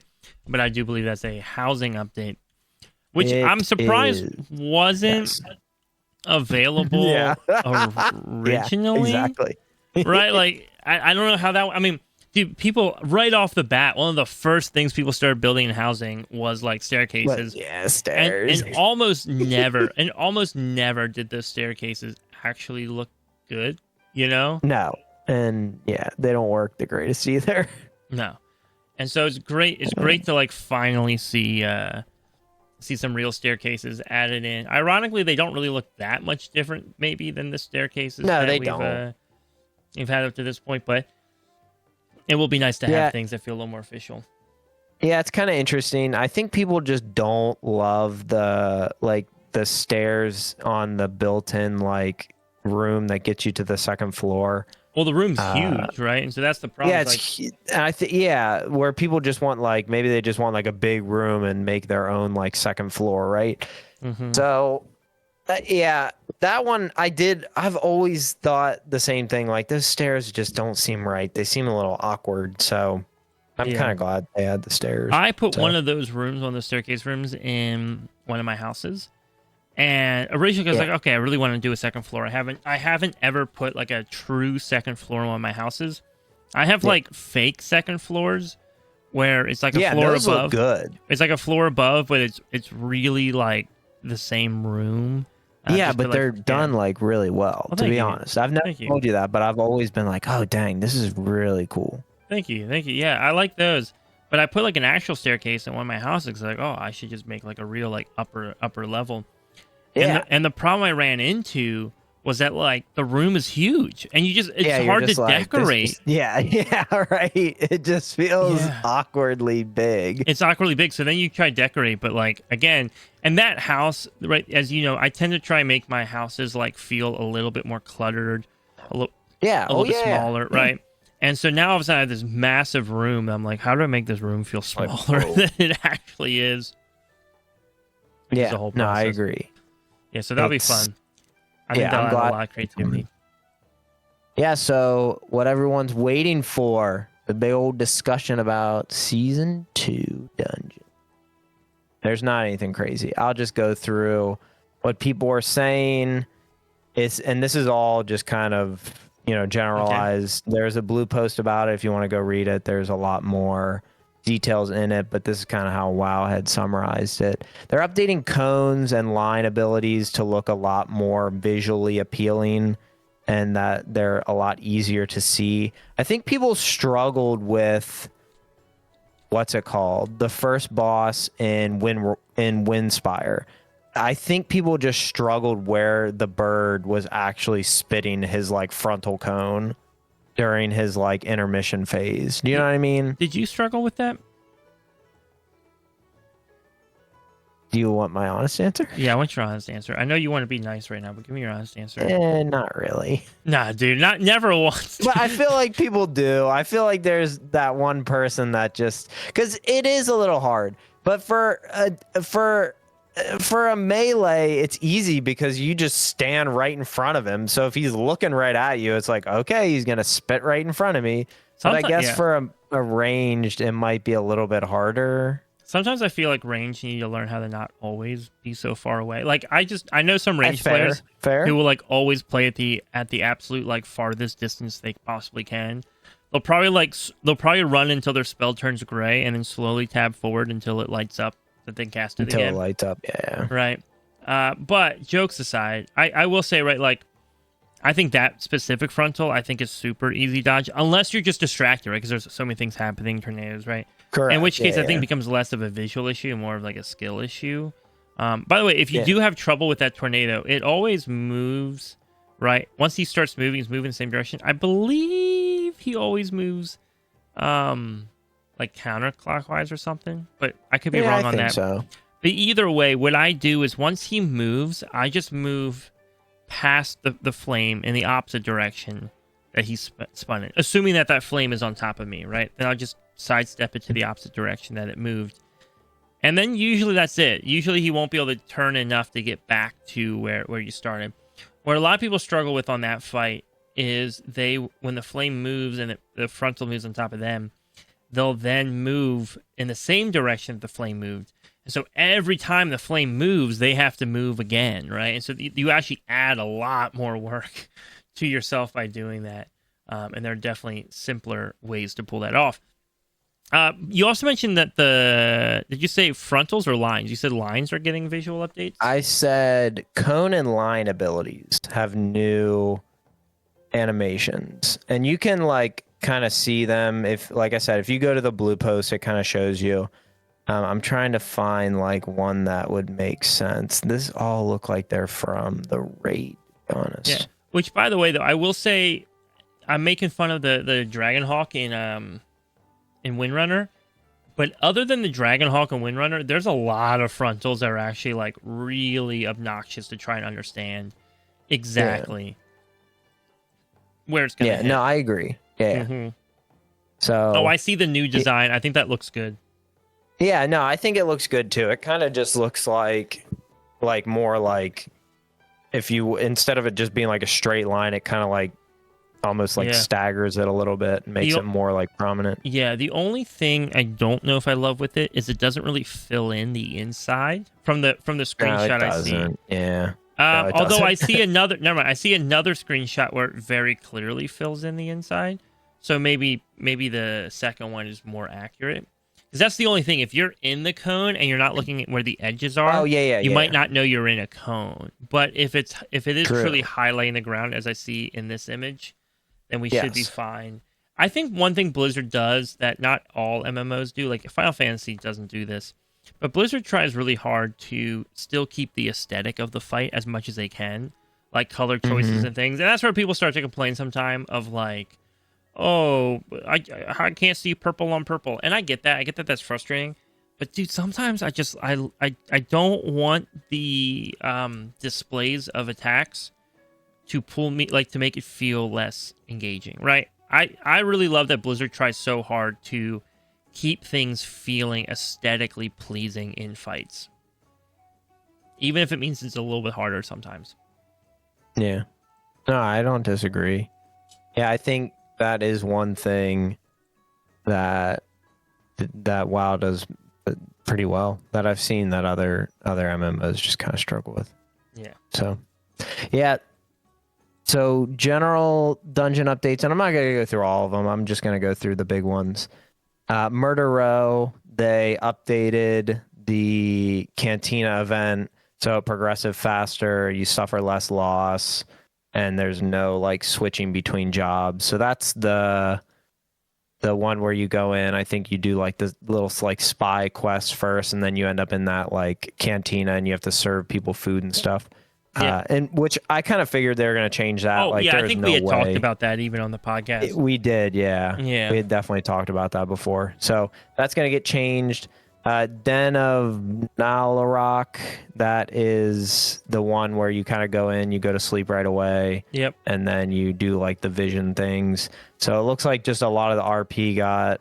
But I do believe that's a housing update, which I'm surprised wasn't... available originally.
Yeah, exactly.
Right? Like, I don't know how that... I mean, dude, people, right off the bat, one of the first things people started building in housing was, like, staircases.
Stairs.
And almost never did those staircases actually look good,
No. And, yeah, they don't work the greatest either.
No. And so it's great to, like, finally see some real staircases added in. Ironically, they don't really look that much different, maybe, than the staircases we've had up to this point, but it will be nice to have things that feel a little more official.
Yeah, it's kind of interesting. I think people just don't love the stairs on the built-in, like, room that gets you to the second floor.
Well, the room's huge, right? And so that's the problem.
Yeah, where people just want maybe they just want a big room and make their own second floor, right? Mm-hmm. So, that one I've always thought the same thing. Like those stairs just don't seem right. They seem a little awkward. So I'm kind of glad they had the stairs.
I put one of those rooms, one of the staircase rooms, in one of my houses. And originally I was like, okay, I really want to do a second floor. I haven't ever put a true second floor in one of my houses. I have fake second floors where it's a floor
those
above.
Look good.
It's like a floor above, but it's really the same room.
But they're done really well, to be honest. I've never told you that, but I've always been like, oh dang, this is really cool.
Thank you. Yeah, I like those. But I put like an actual staircase in one of my houses because like, oh, I should just make like a real like upper level.
Yeah.
And the problem I ran into was that like the room is huge and it's hard to decorate.
Yeah, right. It just feels awkwardly big.
It's awkwardly big. So then you try to decorate, but like again, and that house, right? As you know, I tend to try and make my houses like feel a little bit more cluttered, a little bit smaller, right? And so now all of a sudden I have this massive room. I'm like, how do I make this room feel smaller than it actually is?
Yeah, no, I agree.
Yeah, so that'll be fun. I think that'll add a lot of creativity.
Yeah, so what everyone's waiting for, the big old discussion about Season 2 Dungeon. There's not anything crazy. I'll just go through what people are saying. And this is all just kind of, generalized. Okay. There's a blue post about it if you want to go read it. There's a lot more details in it, but this is kind of how WoW had summarized it. They're updating cones and line abilities to look a lot more visually appealing and that they're a lot easier to see. I think people struggled with what's it called? The first boss in Windspire. I think people just struggled where the bird was actually spitting his like frontal cone during his like intermission phase. Do you know what I mean?
Did you struggle with that?
Do you want my honest answer?
Yeah, I want your honest answer. I know you want to be nice right now, but give me your honest answer.
Not really.
Nah, dude, never once.
But I feel like people do. I feel like there's that one person that just, because it is a little hard. But for a melee, it's easy because you just stand right in front of him. So if he's looking right at you, it's like, okay, he's gonna spit right in front of me. But I guess for a ranged, it might be a little bit harder.
Sometimes I feel like range, you need to learn how to not always be so far away. Like I know some range players who will like always play at the absolute like farthest distance they possibly can. They'll probably run until their spell turns gray and then slowly tab forward until it lights up. That then cast it again.
Until it lights up, yeah.
Right. But jokes aside, I will say, right, like, I think that specific frontal, I think is super easy dodge, unless you're just distracted, right? Because there's so many things happening, tornadoes, right?
Correct.
In which case, I think it becomes less of a visual issue and more of like a skill issue. By the way, if you do have trouble with that tornado, it always moves, right? Once he starts moving, he's moving in the same direction. I believe he always moves, like counterclockwise or something, but I could be wrong on that.
So.
But either way, what I do is once he moves, I just move past the flame in the opposite direction that he's spun in, assuming that flame is on top of me, right? Then I'll just sidestep it to the opposite direction that it moved. And then usually that's it. Usually he won't be able to turn enough to get back to where you started. What a lot of people struggle with on that fight is when the flame moves and the frontal moves on top of them, they'll then move in the same direction that the flame moved. And so every time the flame moves, they have to move again, right? And so you actually add a lot more work to yourself by doing that. And there are definitely simpler ways to pull that off. You also mentioned that did you say frontals or lines? You said lines are getting visual updates?
I said cone and line abilities have new animations. And you can like kind of see them if, like I said, if you go to the blue post, it kind of shows you. I'm trying to find like one that would make sense. This all look like they're from the raid, to be honest.
Yeah. Which, by the way, though, I will say I'm making fun of the Dragonhawk in Windrunner, but other than the Dragonhawk and Windrunner, there's a lot of frontals that are actually like really obnoxious to try and understand exactly where it's going to hit.
No, I agree. Yeah.
Mm-hmm.
So.
I see the new design. I think that looks good.
Yeah, no, I think it looks good too. It kind of just looks like more like if you, instead of it just being like a straight line, it kind of like almost like staggers it a little bit and makes it more like prominent. Yeah,
the only thing I don't know if I love with it is it doesn't really fill in the inside from the screenshot I see.
Yeah.
Although I see another, never mind. I see another screenshot where it very clearly fills in the inside. So maybe the second one is more accurate. Because that's the only thing. If you're in the cone and you're not looking at where the edges are, you might not know you're in a cone. But if it is truly highlighting the ground, as I see in this image, then we should be fine. I think one thing Blizzard does that not all MMOs do, like Final Fantasy doesn't do this, but Blizzard tries really hard to still keep the aesthetic of the fight as much as they can, like color choices and things. And that's where people start to complain sometime of like, oh, I can't see purple on purple. And I get that. I get that that's frustrating. But dude, sometimes I don't want the displays of attacks to pull me, like, to make it feel less engaging, right? I really love that Blizzard tries so hard to keep things feeling aesthetically pleasing in fights, even if it means it's a little bit harder sometimes.
Yeah. No, I don't disagree. Yeah, I think that is one thing that WoW does pretty well that I've seen that other MMOs just kind of struggle with.
Yeah.
So, yeah. So general dungeon updates, and I'm not going to go through all of them. I'm just going to go through the big ones. Murder Row, they updated the Cantina event, so progressive faster, you suffer less loss, and there's no like switching between jobs. So that's the one where you go in. I think you do like the little like spy quest first, and then you end up in that like cantina, and you have to serve people food and stuff.
Yeah.
And which I kind of figured they were going to change that.
Oh,
like,
yeah, I think we had talked about that even on the podcast.
We did, yeah.
Yeah.
We had definitely talked about that before. So that's going to get changed. Den of Nalarok, that is the one where you kind of go in, you go to sleep right away.
Yep.
And then you do like the vision things. So it looks like just a lot of the RP got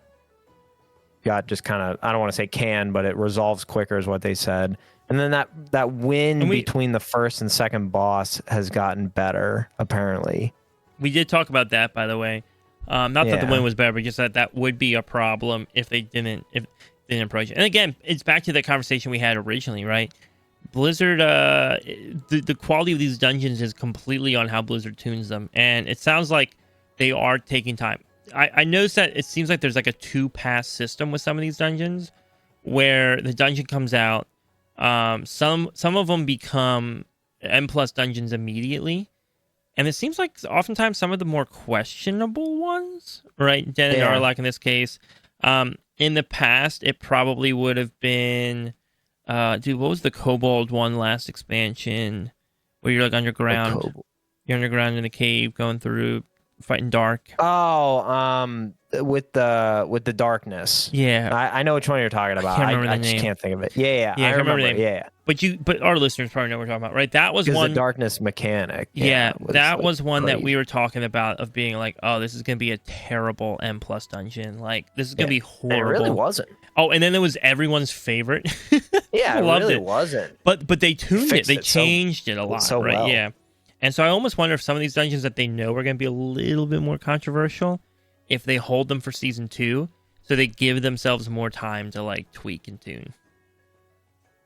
just kind of, I don't want to say canned, but it resolves quicker is what they said. And then that win between the first and second boss has gotten better, apparently.
We did talk about that, by the way. Not that the win was better, but just that would be a problem if they didn't approach it. And again, it's back to the conversation we had originally, right? Blizzard, the quality of these dungeons is completely on how Blizzard tunes them, and it sounds like they are taking time. I noticed that it seems like there's like a 2-pass system with some of these dungeons, where the dungeon comes out. Some of them become M+ dungeons immediately, and it seems like oftentimes some of the more questionable ones, right? Den and Narlock in this case. In the past, it probably would have been, what was the Kobold one last expansion, where you're like underground, you're underground in a cave going through fighting dark.
Oh, with the darkness.
Yeah,
I know which one you're talking about. I just can't think of it. Yeah, I remember the name. Yeah.
But our listeners probably know what we're talking about, right? That was one,
the darkness mechanic.
Yeah, that was one that we were talking about of being like, oh, this is gonna be a terrible M+ dungeon. Like, this is gonna be horrible.
And it really wasn't.
Oh, and then there was everyone's favorite.
Yeah, it really wasn't.
But they tuned it. They changed it a lot, right?
Well.
Yeah. And so I almost wonder if some of these dungeons that they know are going to be a little bit more controversial, if they hold them for season 2, so they give themselves more time to like tweak and tune.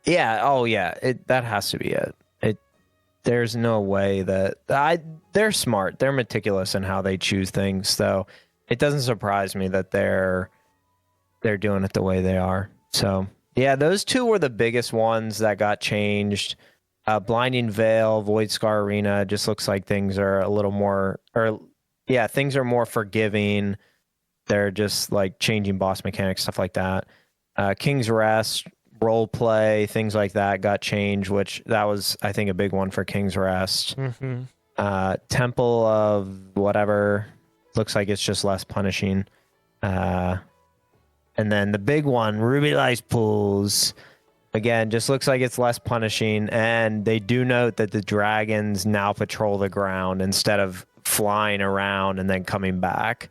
Yeah. Oh, yeah. That has to be it. There's no way that they're smart. They're meticulous in how they choose things. So it doesn't surprise me that they're doing it the way they are. So yeah, those two were the biggest ones that got changed. Blinding Veil, Void Scar Arena, just looks like things are a little more, things are more forgiving. They're just like changing boss mechanics, stuff like that. King's Rest, role play, things like that got changed, which that was, I think, a big one for King's Rest.
Mm-hmm.
Temple of whatever, looks like it's just less punishing. And then the big one, Ruby Lice Pools. Again, just looks like it's less punishing, and they do note that the dragons now patrol the ground instead of flying around and then coming back.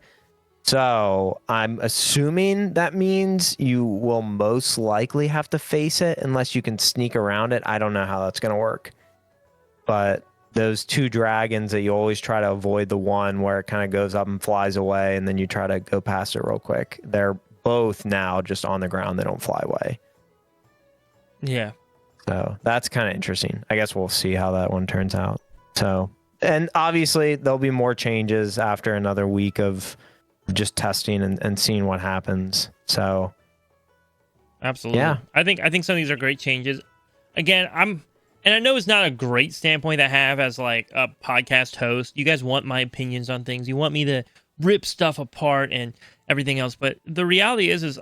So I'm assuming that means you will most likely have to face it unless you can sneak around it. I don't know how that's going to work. But those two dragons that you always try to avoid, the one where it kind of goes up and flies away, and then you try to go past it real quick. They're both now just on the ground. They don't fly away.
Yeah.
So that's kind of interesting. I guess we'll see how that one turns out. So, and obviously there'll be more changes after another week of just testing and seeing what happens. So
absolutely. Yeah. I think some of these are great changes. Again, and I know it's not a great standpoint to have as like a podcast host. You guys want my opinions on things. You want me to rip stuff apart and everything else. But the reality is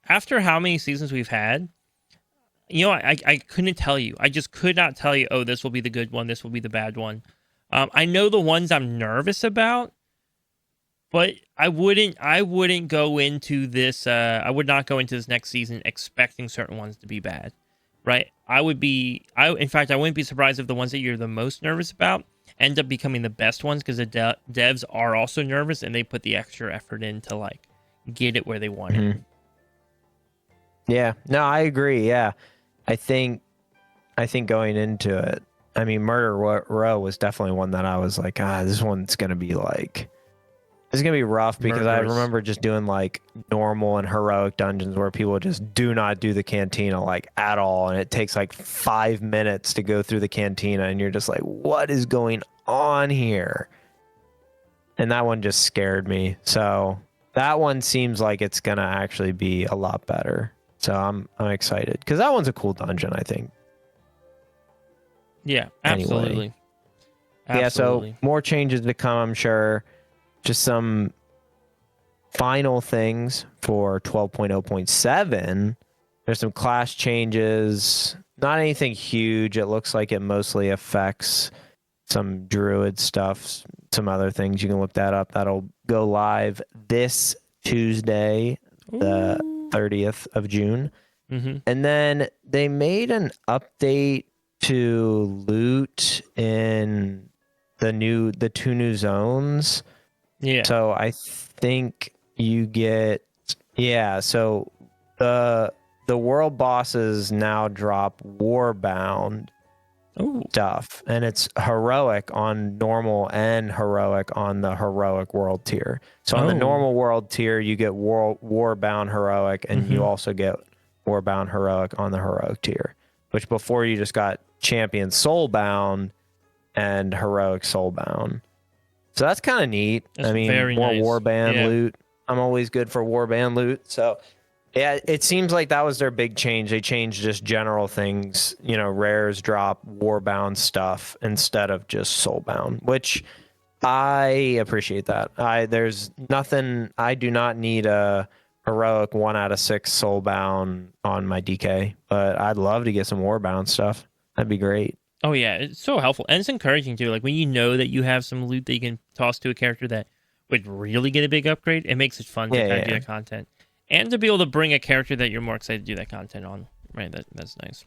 after how many seasons we've had, I couldn't tell you. I just could not tell you, oh, this will be the good one, this will be the bad one. I know the ones I'm nervous about, but I wouldn't go into this. I would not go into this next season expecting certain ones to be bad, right? In fact, I wouldn't be surprised if the ones that you're the most nervous about end up becoming the best ones, because the devs are also nervous and they put the extra effort in to like get it where they want it.
Yeah, no, I agree. Yeah, I think going into it, I mean, Murder Row was definitely one that I was like, this one's gonna be rough, because I remember just doing like normal and heroic dungeons where people just do not do the cantina like at all, and it takes like 5 minutes to go through the cantina, and you're just like, what is going on here? And that one just scared me. So that one seems like it's gonna actually be a lot better. So I'm excited, because that one's a cool dungeon, I think.
Yeah, absolutely.
Anyway. Yeah, so more changes to come, I'm sure. Just some final things for 12.0.7. There's some class changes. Not anything huge. It looks like it mostly affects some druid stuff, some other things. You can look that up. That'll go live this Tuesday, the 30th of June. And then they made an update to loot in the two new zones. Yeah. So I think you get, so the world bosses now drop Warband stuff, and it's heroic on normal and heroic on the heroic world tier. So on the normal world tier, you get Warbound heroic, and you also get Warbound heroic on the heroic tier, which before you just got champion soulbound and heroic soulbound. So that's kind of neat. I mean, more nice. Warband loot. I'm always good for Warband loot. So, yeah, it seems like that was their big change. They changed just general things. Rares drop Warbound stuff instead of just Soulbound, which I appreciate that. There's nothing. I do not need a heroic 1 out of 6 Soulbound on my DK, but I'd love to get some Warbound stuff. That'd be great.
Oh, yeah, it's so helpful. And it's encouraging, too. Like, when you know that you have some loot that you can toss to a character that would really get a big upgrade, it makes it fun to kind of do that content. And to be able to bring a character that you're more excited to do that content on. Right, that's nice.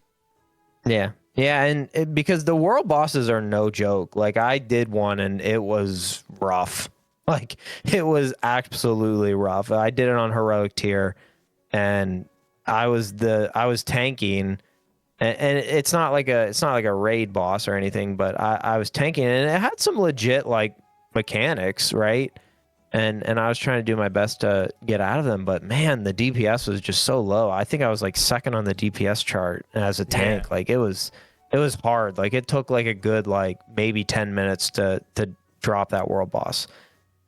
Yeah. Yeah, and because the world bosses are no joke. Like, I did one, and it was rough. Like, it was absolutely rough. I did it on heroic tier, and I was tanking. And it's not like a raid boss or anything, but I was tanking, and it had some legit like mechanics, right? And I was trying to do my best to get out of them, but man, the DPS was just so low. I think I was like second on the DPS chart as a tank. Like it was hard. Like it took like a good like maybe 10 minutes to drop that world boss.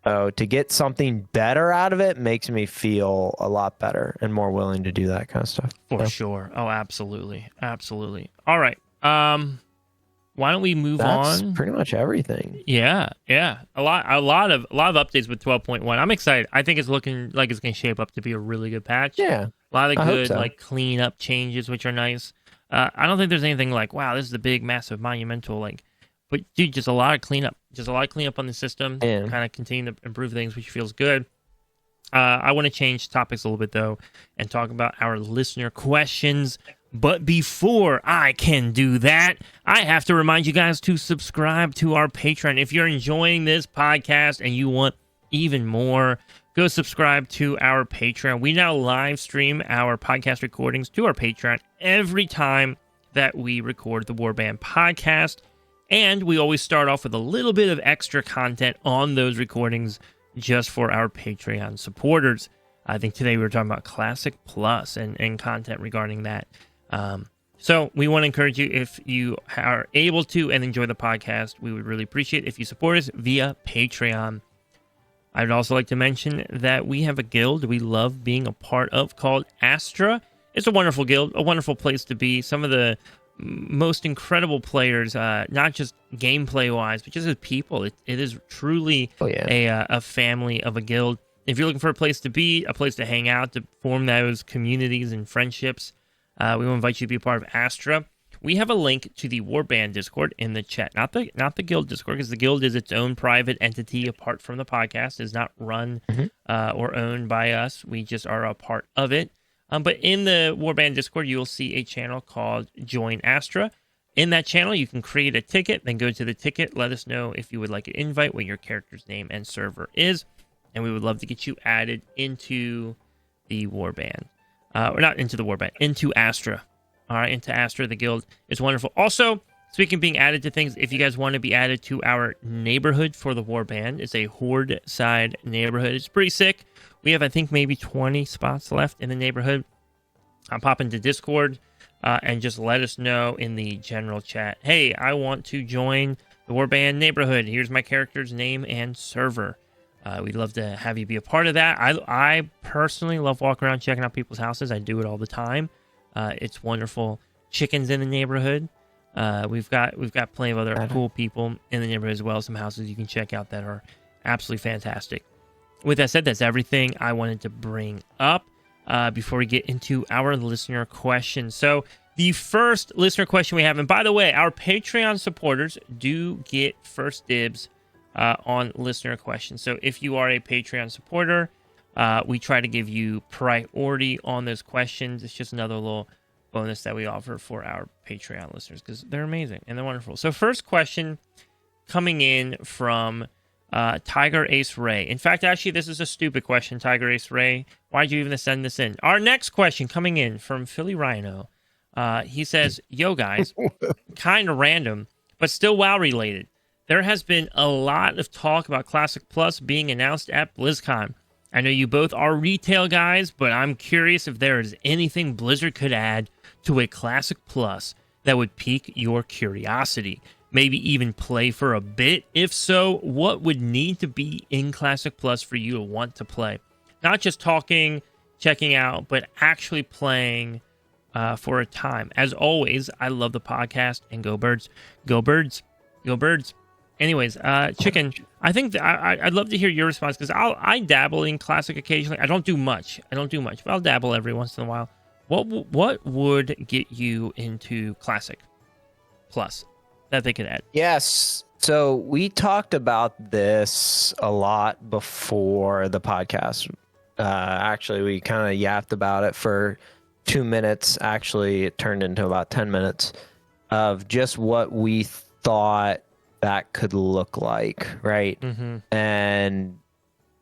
So to get something better out of it makes me feel a lot better and more willing to do that kind of stuff.
For sure. Oh, absolutely. Absolutely. All right. Why don't we move on?
That's pretty much everything.
Yeah. A lot of updates with 12.1. I'm excited. I think it's looking like it's going to shape up to be a really good patch.
Yeah.
A lot of good like clean up changes, which are nice. I don't think there's anything like, wow, this is the big, massive, monumental, like, but dude, just a lot of cleanup. Just a lot of cleanup on the system. Kind of continue to improve things, which feels good. I want to change topics a little bit, though, and talk about our listener questions. But before I can do that, I have to remind you guys to subscribe to our Patreon. If you're enjoying this podcast and you want even more, go subscribe to our Patreon. We now live stream our podcast recordings to our Patreon every time that we record the Warband podcast. And we always start off with a little bit of extra content on those recordings just for our Patreon supporters. I think today we were talking about Classic Plus and content regarding that. So we want to encourage you, if you are able to and enjoy the podcast, we would really appreciate it if you support us via Patreon. I would also like to mention that we have a guild we love being a part of called Astra. It's a wonderful guild, a wonderful place to be. Some of the most incredible players, not just gameplay wise, but just as people. It is truly a family of a guild. If you're looking for a place to be, a place to hang out, to form those communities and friendships, we will invite you to be a part of Astra. We have a link to the Warband Discord in the chat, not the guild Discord, because the guild is its own private entity apart from the podcast. It is not run or owned by us. We just are a part of it. But in the Warband Discord, you will see a channel called Join Astra. In that channel, you can create a ticket, then go to the ticket, let us know if you would like an invite, what your character's name and server is, and we would love to get you added into the Warband. Or not into the Warband, into Astra. All right, into Astra, the guild is wonderful. Also, speaking of being added to things, if you guys want to be added to our neighborhood for the Warband, it's a Horde side neighborhood. It's pretty sick. We have, I think, maybe 20 spots left in the neighborhood. I'll pop into Discord and just let us know in the general chat, hey, I want to join the Warband neighborhood. Here's my character's name and server. We'd love to have you be a part of that. I personally love walking around checking out people's houses. I do it all the time. It's wonderful. Chickens in the neighborhood. We've got plenty of other cool people in the neighborhood as well. Some houses you can check out that are absolutely fantastic. With that said, that's everything I wanted to bring up before we get into our listener question. So the first listener question we have, and by the way, our Patreon supporters do get first dibs on listener questions. So if you are a Patreon supporter, we try to give you priority on those questions. It's just another little bonus that we offer for our Patreon listeners because they're amazing and they're wonderful. So first question coming in from Tiger Ace Ray. In fact, actually, this is a stupid question, Tiger Ace Ray. Why'd you even send this in? Our next question coming in from Philly Rhino. He says, yo, guys, kind of random, but still WoW related. There has been a lot of talk about Classic Plus being announced at BlizzCon. I know you both are retail guys, but I'm curious if there is anything Blizzard could add to a Classic Plus that would pique your curiosity. Maybe even play for a bit. If so, what would need to be in Classic Plus for you to want to play? Not just talking, checking out, but actually playing for a time. As always, I love the podcast, and go Birds. Go Birds. Go Birds. Anyways, Chicken, I think I'd love to hear your response because I dabble in Classic occasionally. I don't do much, but I'll dabble every once in a while. What would get you into Classic Plus that they could add?
Yes. So we talked about this a lot before the podcast. Actually, we kind of yapped about it for 2 minutes. Actually, it turned into about 10 minutes of just what we thought that could look like, right? Mm-hmm. And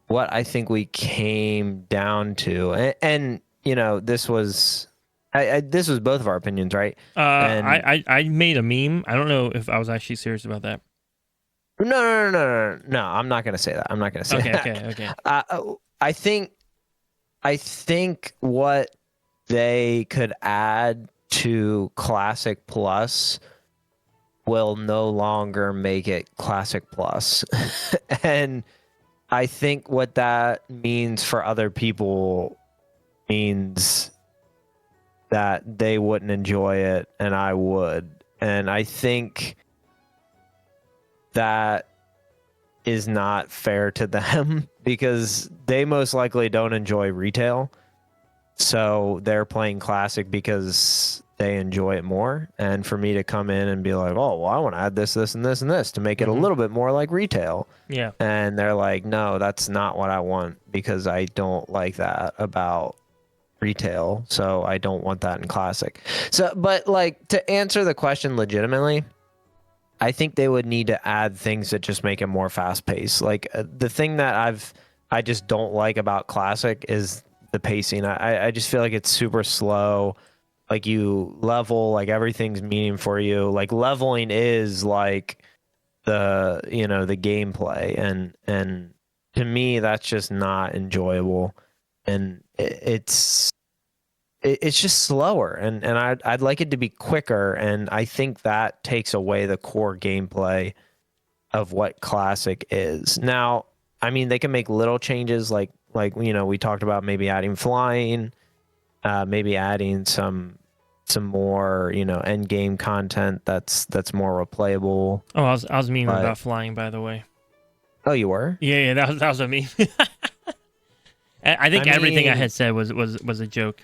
what I think we came down to, and you know, this was this was both of our opinions, right?
I made a meme. I don't know if I was actually serious about that.
No. I'm not gonna say that. I'm not gonna say that.
Okay.
I think what they could add to Classic Plus will no longer make it Classic Plus. And I think what that means for other people means that they wouldn't enjoy it and I would. And I think that is not fair to them because they most likely don't enjoy retail. So they're playing Classic because they enjoy it more. And for me to come in and be like, oh, well, I want to add this, this, and this, and this to make it a little bit more like retail.
Yeah.
And they're like, no, that's not what I want because I don't like that about retail. So I don't want that in Classic. So, but like to answer the question legitimately, I think they would need to add things that just make it more fast paced. Like the thing that I just don't like about Classic is the pacing. I just feel like it's super slow. Like you level, like everything's meaning for you. Like leveling is like the gameplay, and to me that's just not enjoyable, and it's just slower, and I'd like it to be quicker, and I think that takes away the core gameplay of what Classic is. Now, I mean, they can make little changes like we talked about maybe adding flying, maybe adding some some more, end game content that's more replayable.
Oh, I was memeing about flying, by the way.
Oh, you were?
Yeah, that was a meme. I think everything I had said was a joke.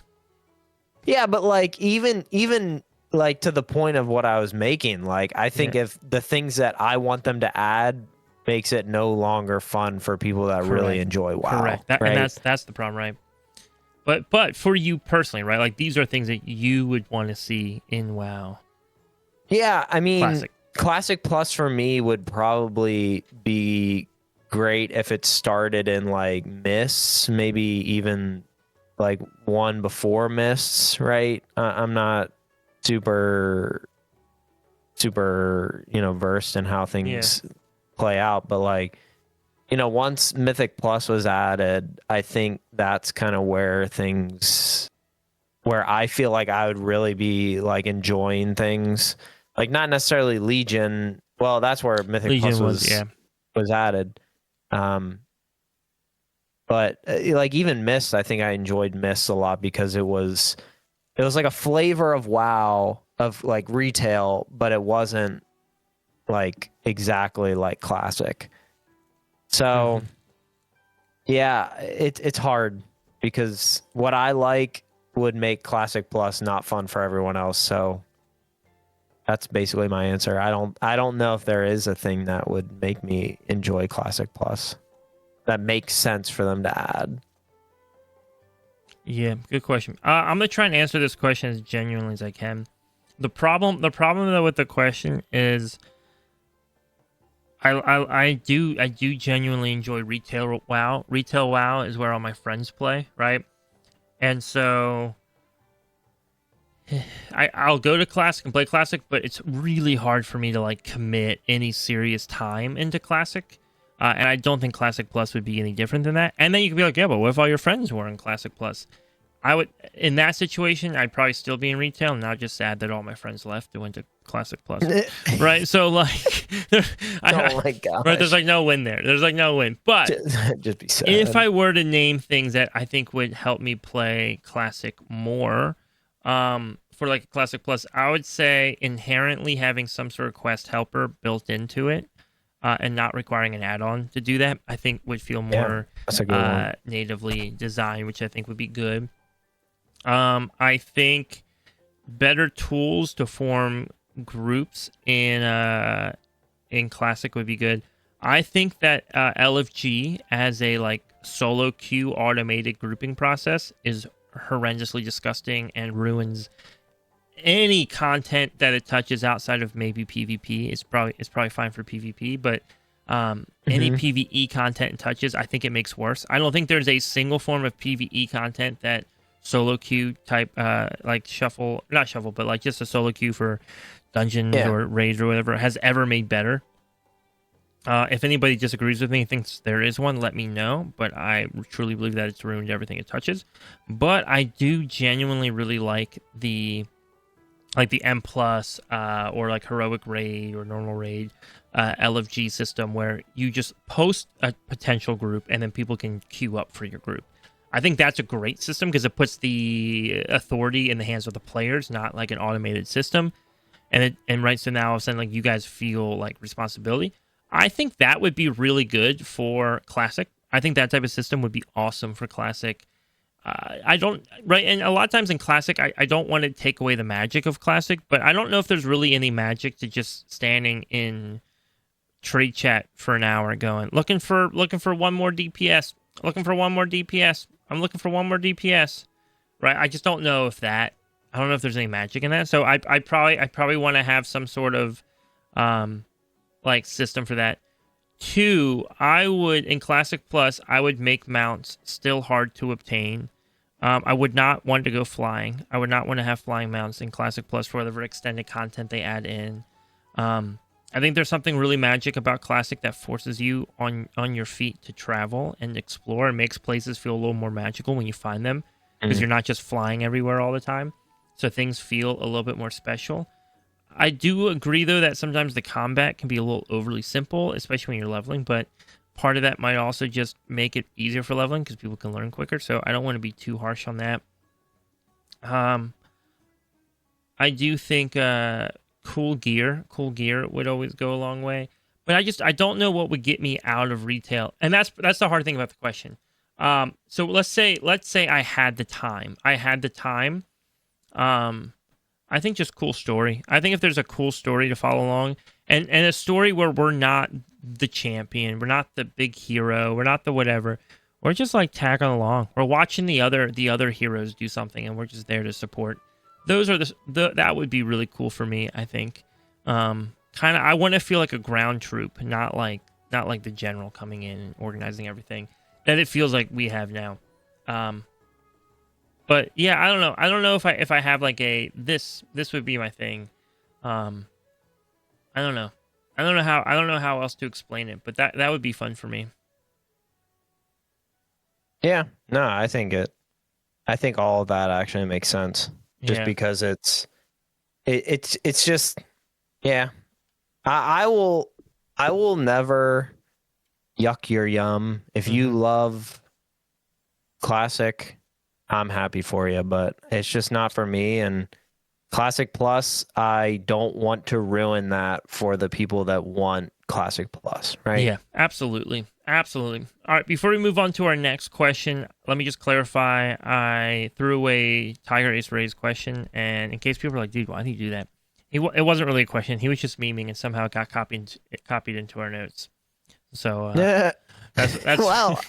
Yeah, but like even like to the point of what I was making, like I think if the things that I want them to add makes it no longer fun for people that really enjoy WoW.
Correct.
Right?
And that's the problem, right? But for you personally, right? Like these are things that you would want to see in WoW.
Yeah, I mean, Classic Plus for me would probably be great if it started in like Mists, maybe even like one before Mists, right? I'm not super versed in how things play out, but like once Mythic Plus was added, I think that's kind of where I feel like I would really be like enjoying things, like not necessarily Legion. Well, that's where Mythic Plus was added. But like even Mist, I think I enjoyed Mist a lot because it was like a flavor of WoW, of like retail, but it wasn't like exactly like Classic. So yeah, it's hard because what I like would make Classic Plus not fun for everyone else. So that's basically my answer. I don't know if there is a thing that would make me enjoy Classic Plus that makes sense for them to add.
Yeah, good question. I'm gonna try and answer this question as genuinely as I can. The problem though with the question is, I do genuinely enjoy retail WoW. Retail WoW is where all my friends play, right? And so I'll go to Classic and play Classic, but it's really hard for me to like commit any serious time into Classic. And I don't think Classic Plus would be any different than that. And then you could be like, yeah, but what if all your friends were in Classic Plus? I would, in that situation, I'd probably still be in retail, and not just sad that all my friends left and went to Classic Plus, right? So like,
oh my god,
right? There's like no win there. There's like no win. But
just be sad.
If I were to name things that I think would help me play Classic more, for like Classic Plus, I would say inherently having some sort of quest helper built into it. And not requiring an add-on to do that, I think would feel more natively designed, which I think would be good. I think better tools to form groups in Classic would be good. I think that LFG as a like solo queue automated grouping process is horrendously disgusting and ruins any content that it touches outside of maybe PvP. It's probably fine for PvP, but any PvE content it touches, I think it makes worse. I don't think there's a single form of PvE content that solo queue type like not shuffle, but like just a solo queue for dungeons or raids or whatever has ever made better. If anybody disagrees with me and thinks there is one, let me know. But I truly believe that it's ruined everything it touches. But I do genuinely really like the M plus or like heroic raid or normal raid LFG system where you just post a potential group and then people can queue up for your group. I think that's a great system because it puts the authority in the hands of the players, not like an automated system. And right, so now all of a sudden like you guys feel like responsibility. I think that would be really good for Classic. I think that type of system would be awesome for Classic. And a lot of times in Classic, I don't want to take away the magic of Classic, but I don't know if there's really any magic to just standing in trade chat for an hour going, looking for one more DPS, looking for one more DPS, I'm looking for one more DPS, right? I just don't know if I don't know if there's any magic in that. So I probably want to have some sort of like system for that. 2, in Classic Plus, I would make mounts still hard to obtain. I would not want to go flying. I would not want to have flying mounts in Classic Plus for whatever extended content they add in. I think there's something really magic about Classic that forces you on your feet to travel and explore and makes places feel a little more magical when you find them because you're not just flying everywhere all the time. So things feel a little bit more special. I do agree, though, that sometimes the combat can be a little overly simple, especially when you're leveling, but part of that might also just make it easier for leveling because people can learn quicker, so I don't want to be too harsh on that. I do think cool gear would always go a long way. But I don't know what would get me out of retail, and that's the hard thing about the question. So let's say I had the time. I think just cool story. I think if there's a cool story to follow along, and a story where we're not the champion, we're not the big hero, we're not the whatever, we're just like tagging along. We're watching the other heroes do something, and we're just there to support. Those are that would be really cool for me. I think. Kind of, I want to feel like a ground troop, not like the general coming in and organizing everything that it feels like we have now. But yeah, I don't know if I have like a this would be my thing. I don't know how else to explain it, but that would be fun for me.
Yeah, no, I think all of that actually makes sense, just because it's just, yeah. I will never yuck your yum. If you love Classic, I'm happy for you, but it's just not for me. And Classic Plus, I don't want to ruin that for the people that want Classic Plus, right?
Yeah, absolutely. All right, before we move on to our next question, let me just clarify. I threw away Tiger Ace Ray's question, and in case people are like, dude, why did you do that? It wasn't really a question. He was just memeing, and somehow it got copied into our notes. So that's
well,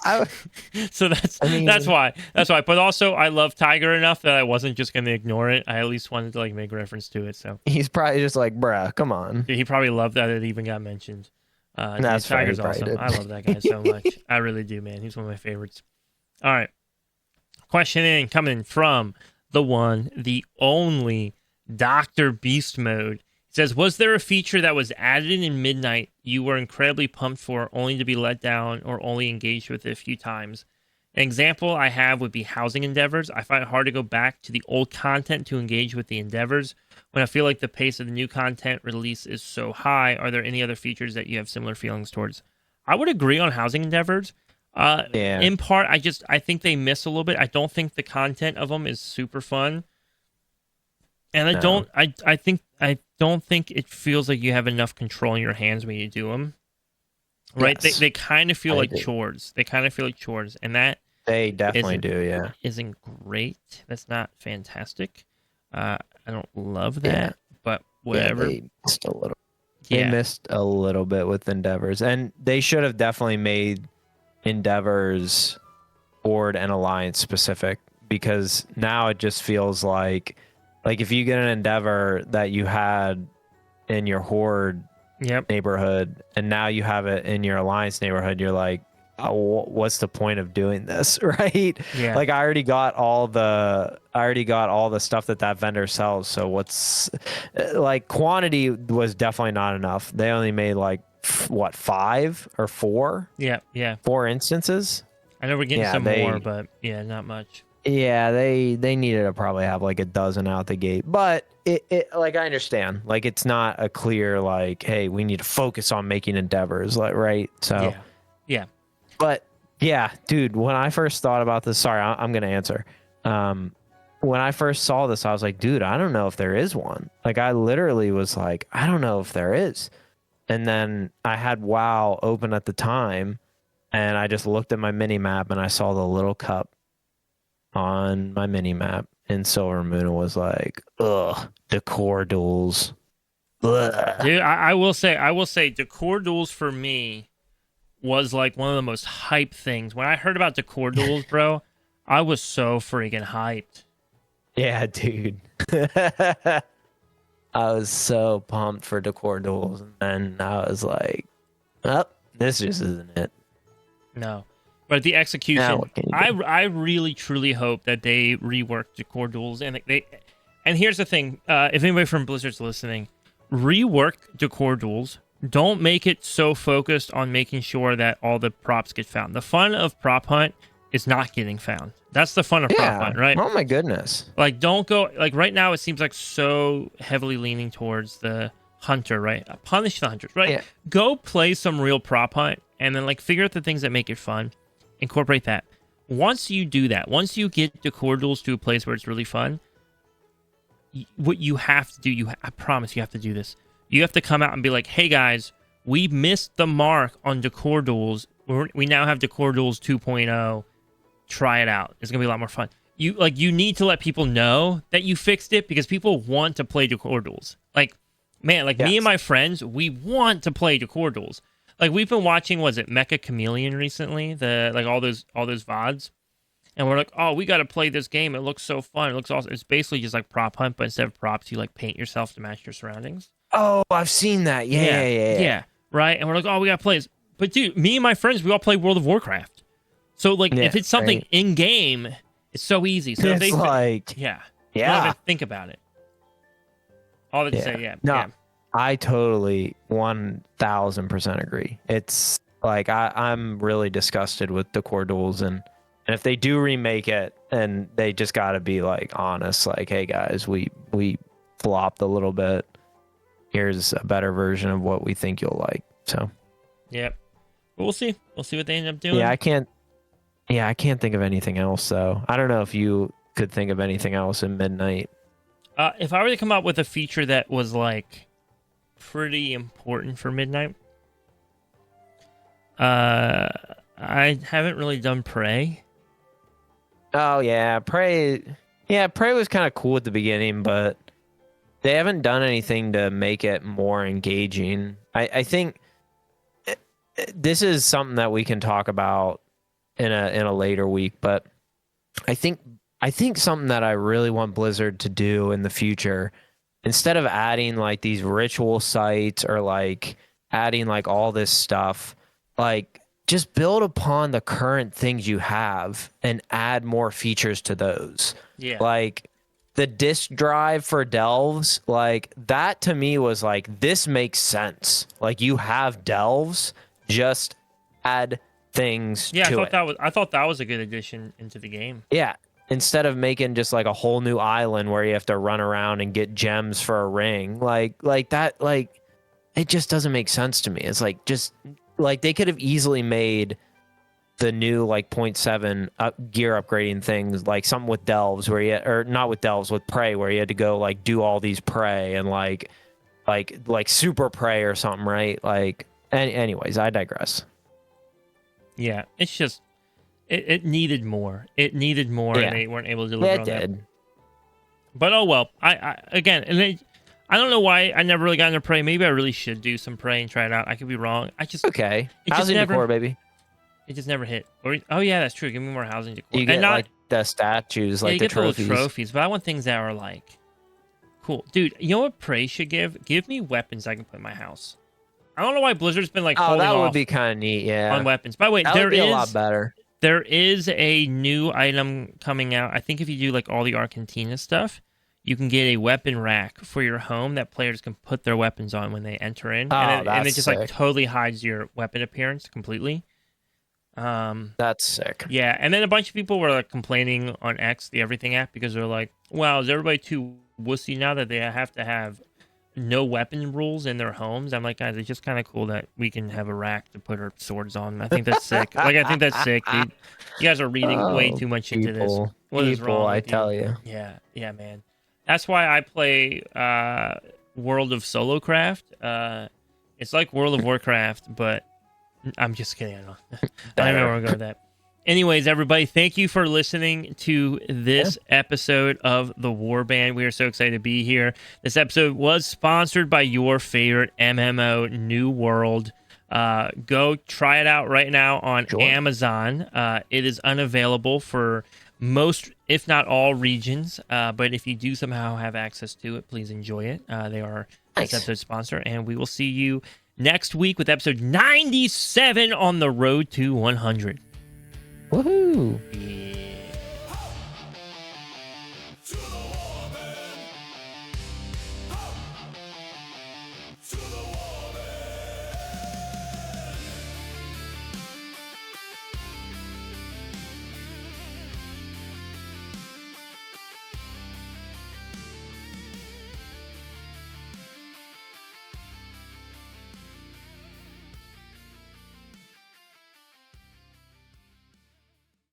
so that's why. But also, I love Tiger enough that I wasn't just going to ignore it. I at least wanted to like make reference to it. So
he's probably just like, bruh, come on.
He probably loved that it even got mentioned.
That's
Tiger's
fair,
awesome. I love that guy so much. I really do, man. He's one of my favorites. All right, question coming from the one, the only Dr. Beast Mode. It says, was there a feature that was added in Midnight you were incredibly pumped for, only to be let down or only engaged with it a few times? An example I have would be housing endeavors. I find it hard to go back to the old content to engage with the endeavors when I feel like the pace of the new content release is so high. Are there any other features that you have similar feelings towards? I would agree on housing endeavors. In part, I think they miss a little bit. I don't think the content of them is super fun. And I don't think it feels like you have enough control in your hands when you do them. Right? Yes. They kind of feel like chores. And that
they definitely do. Yeah,
isn't great. That's not fantastic. I don't love that, but whatever.
Yeah, they missed a little bit with endeavors, and they should have definitely made endeavors board and alliance specific, because now it just feels like if you get an endeavor that you had in your horde neighborhood and now you have it in your alliance neighborhood, you're like, oh, what's the point of doing this? Right?
Yeah.
Like, I already got all the stuff that vendor sells. So what's like, quantity was definitely not enough. They only made like 5 or 4?
Yeah.
4 instances.
I know we're getting more, but yeah, not much.
Yeah, they needed to probably have like a dozen out the gate, but it like, I understand, like, it's not a clear like, hey, we need to focus on making endeavors, like, right? So
yeah.
But yeah, dude, when I first thought about this, sorry, I'm gonna answer. When I first saw this, I was like, dude, I don't know if there is one. Like, I literally was like, I don't know if there is. And then I had WoW open at the time, and I just looked at my mini map and I saw the little cup on my mini map in Silver Moon and was like, ugh, decor duels. Ugh.
Dude, I will say decor duels for me was like one of the most hype things. When I heard about decor duels, bro, I was so freaking hyped.
Yeah, dude. I was so pumped for decor duels, and then I was like, oh, this just isn't it.
No. But the execution, I really truly hope that they rework decor duels, and here's the thing: if anybody from Blizzard's listening, rework decor duels. Don't make it so focused on making sure that all the props get found. The fun of prop hunt is not getting found. That's the fun of prop hunt, right?
Oh my goodness!
Like, don't go like right now. It seems like so heavily leaning towards the hunter, right? Punish the hunters, right?
Yeah.
Go play some real prop hunt, and then like figure out the things that make it fun. Incorporate that. Once you do that, once you get decor duels to a place where it's really fun, what you have to do, I promise you have to do this. You have to come out and be like, hey guys, we missed the mark on Decor Duels. We now have Decor Duels 2.0. Try it out. It's gonna be a lot more fun. You need to let people know that you fixed it, because people want to play Decor Duels. Like, man, like me and my friends, we want to play Decor Duels. Like, we've been watching, was it Mecha Chameleon recently? All those VODs. And we're like, oh, we got to play this game. It looks so fun. It looks awesome. It's basically just like prop hunt, but instead of props, you like paint yourself to match your surroundings.
Oh, I've seen that. Yeah.
Right? And we're like, oh, we got to play this. But dude, me and my friends, we all play World of Warcraft. So like, if it's something in game, it's so easy. So
it's like,
don't even think about it. All that to say,
I totally 1000% agree. It's like I'm really disgusted with Decor Duels, and if they do remake it, and they just got to be like honest, like, hey guys, we flopped a little bit. Here's a better version of what we think you'll like. So,
but we'll see. We'll see what they end up doing.
I can't think of anything else though. I don't know if you could think of anything else in Midnight.
If I were to come up with a feature that was like pretty important for Midnight, I haven't really done Prey.
Oh yeah, Prey. Yeah, Prey was kind of cool at the beginning, but they haven't done anything to make it more engaging. I think this is something that we can talk about in a later week, but I think something that I really want Blizzard to do in the future, instead of adding like these ritual sites or like adding like all this stuff, like just build upon the current things you have and add more features to those.
Yeah.
Like the disk drive for delves, like that to me was like, this makes sense. Like you have delves, just add things to it.
I thought that was a good addition into the game.
Yeah. Instead of making just like a whole new island where you have to run around and get gems for a ring, like that, like it just doesn't make sense to me. It's like, just like they could have easily made the new like 0.7 gear upgrading things like something with delves where you, or not with delves, with prey, where you had to go like do all these prey and like super prey or something, right? Like, anyways, I digress.
Yeah, it's just it needed more. It needed more, and they weren't able to deliver on that. But oh well. I don't know why I never really got into Prey. Maybe I really should do some Prey and try it out. I could be wrong.
Housing decor, baby.
It just never hit. Oh yeah, that's true. Give me more housing decor.
You get like the statues, like
you
the
get
trophies.
The little trophies, but I want things that are like cool, dude. You know what Prey should give? Give me weapons I can put in my house. I don't know why Blizzard's been like holding off.
That would be kind of neat, yeah.
On weapons. By the way,
that would be a lot better.
There is a new item coming out. I think if you do like all the Argentina stuff, you can get a weapon rack for your home that players can put their weapons on when they enter in. And it just like totally hides your weapon appearance completely.
That's sick.
Yeah, and then a bunch of people were like complaining on X, the Everything app, because they're like, wow, is everybody too wussy now that they have to have no weapon rules in their homes? I'm like, guys, it's just kind of cool that we can have a rack to put our swords on. I think that's sick. I think that's sick, dude. You guys are reading way too much into this. What is wrong?
I tell you.
Yeah, man. That's why I play World of Solocraft. It's like World of Warcraft, but I'm just kidding. I don't know where I'm going with that. Anyways, everybody, thank you for listening to this episode of the Warband. We are so excited to be here. This episode was sponsored by your favorite MMO, New World. Go try it out right now on Amazon. It is unavailable for most, if not all, regions. But if you do somehow have access to it, please enjoy it. They are this episode's sponsor, and we will see you next week with episode 97 on the road to 100.
Woohoo!
Yeah.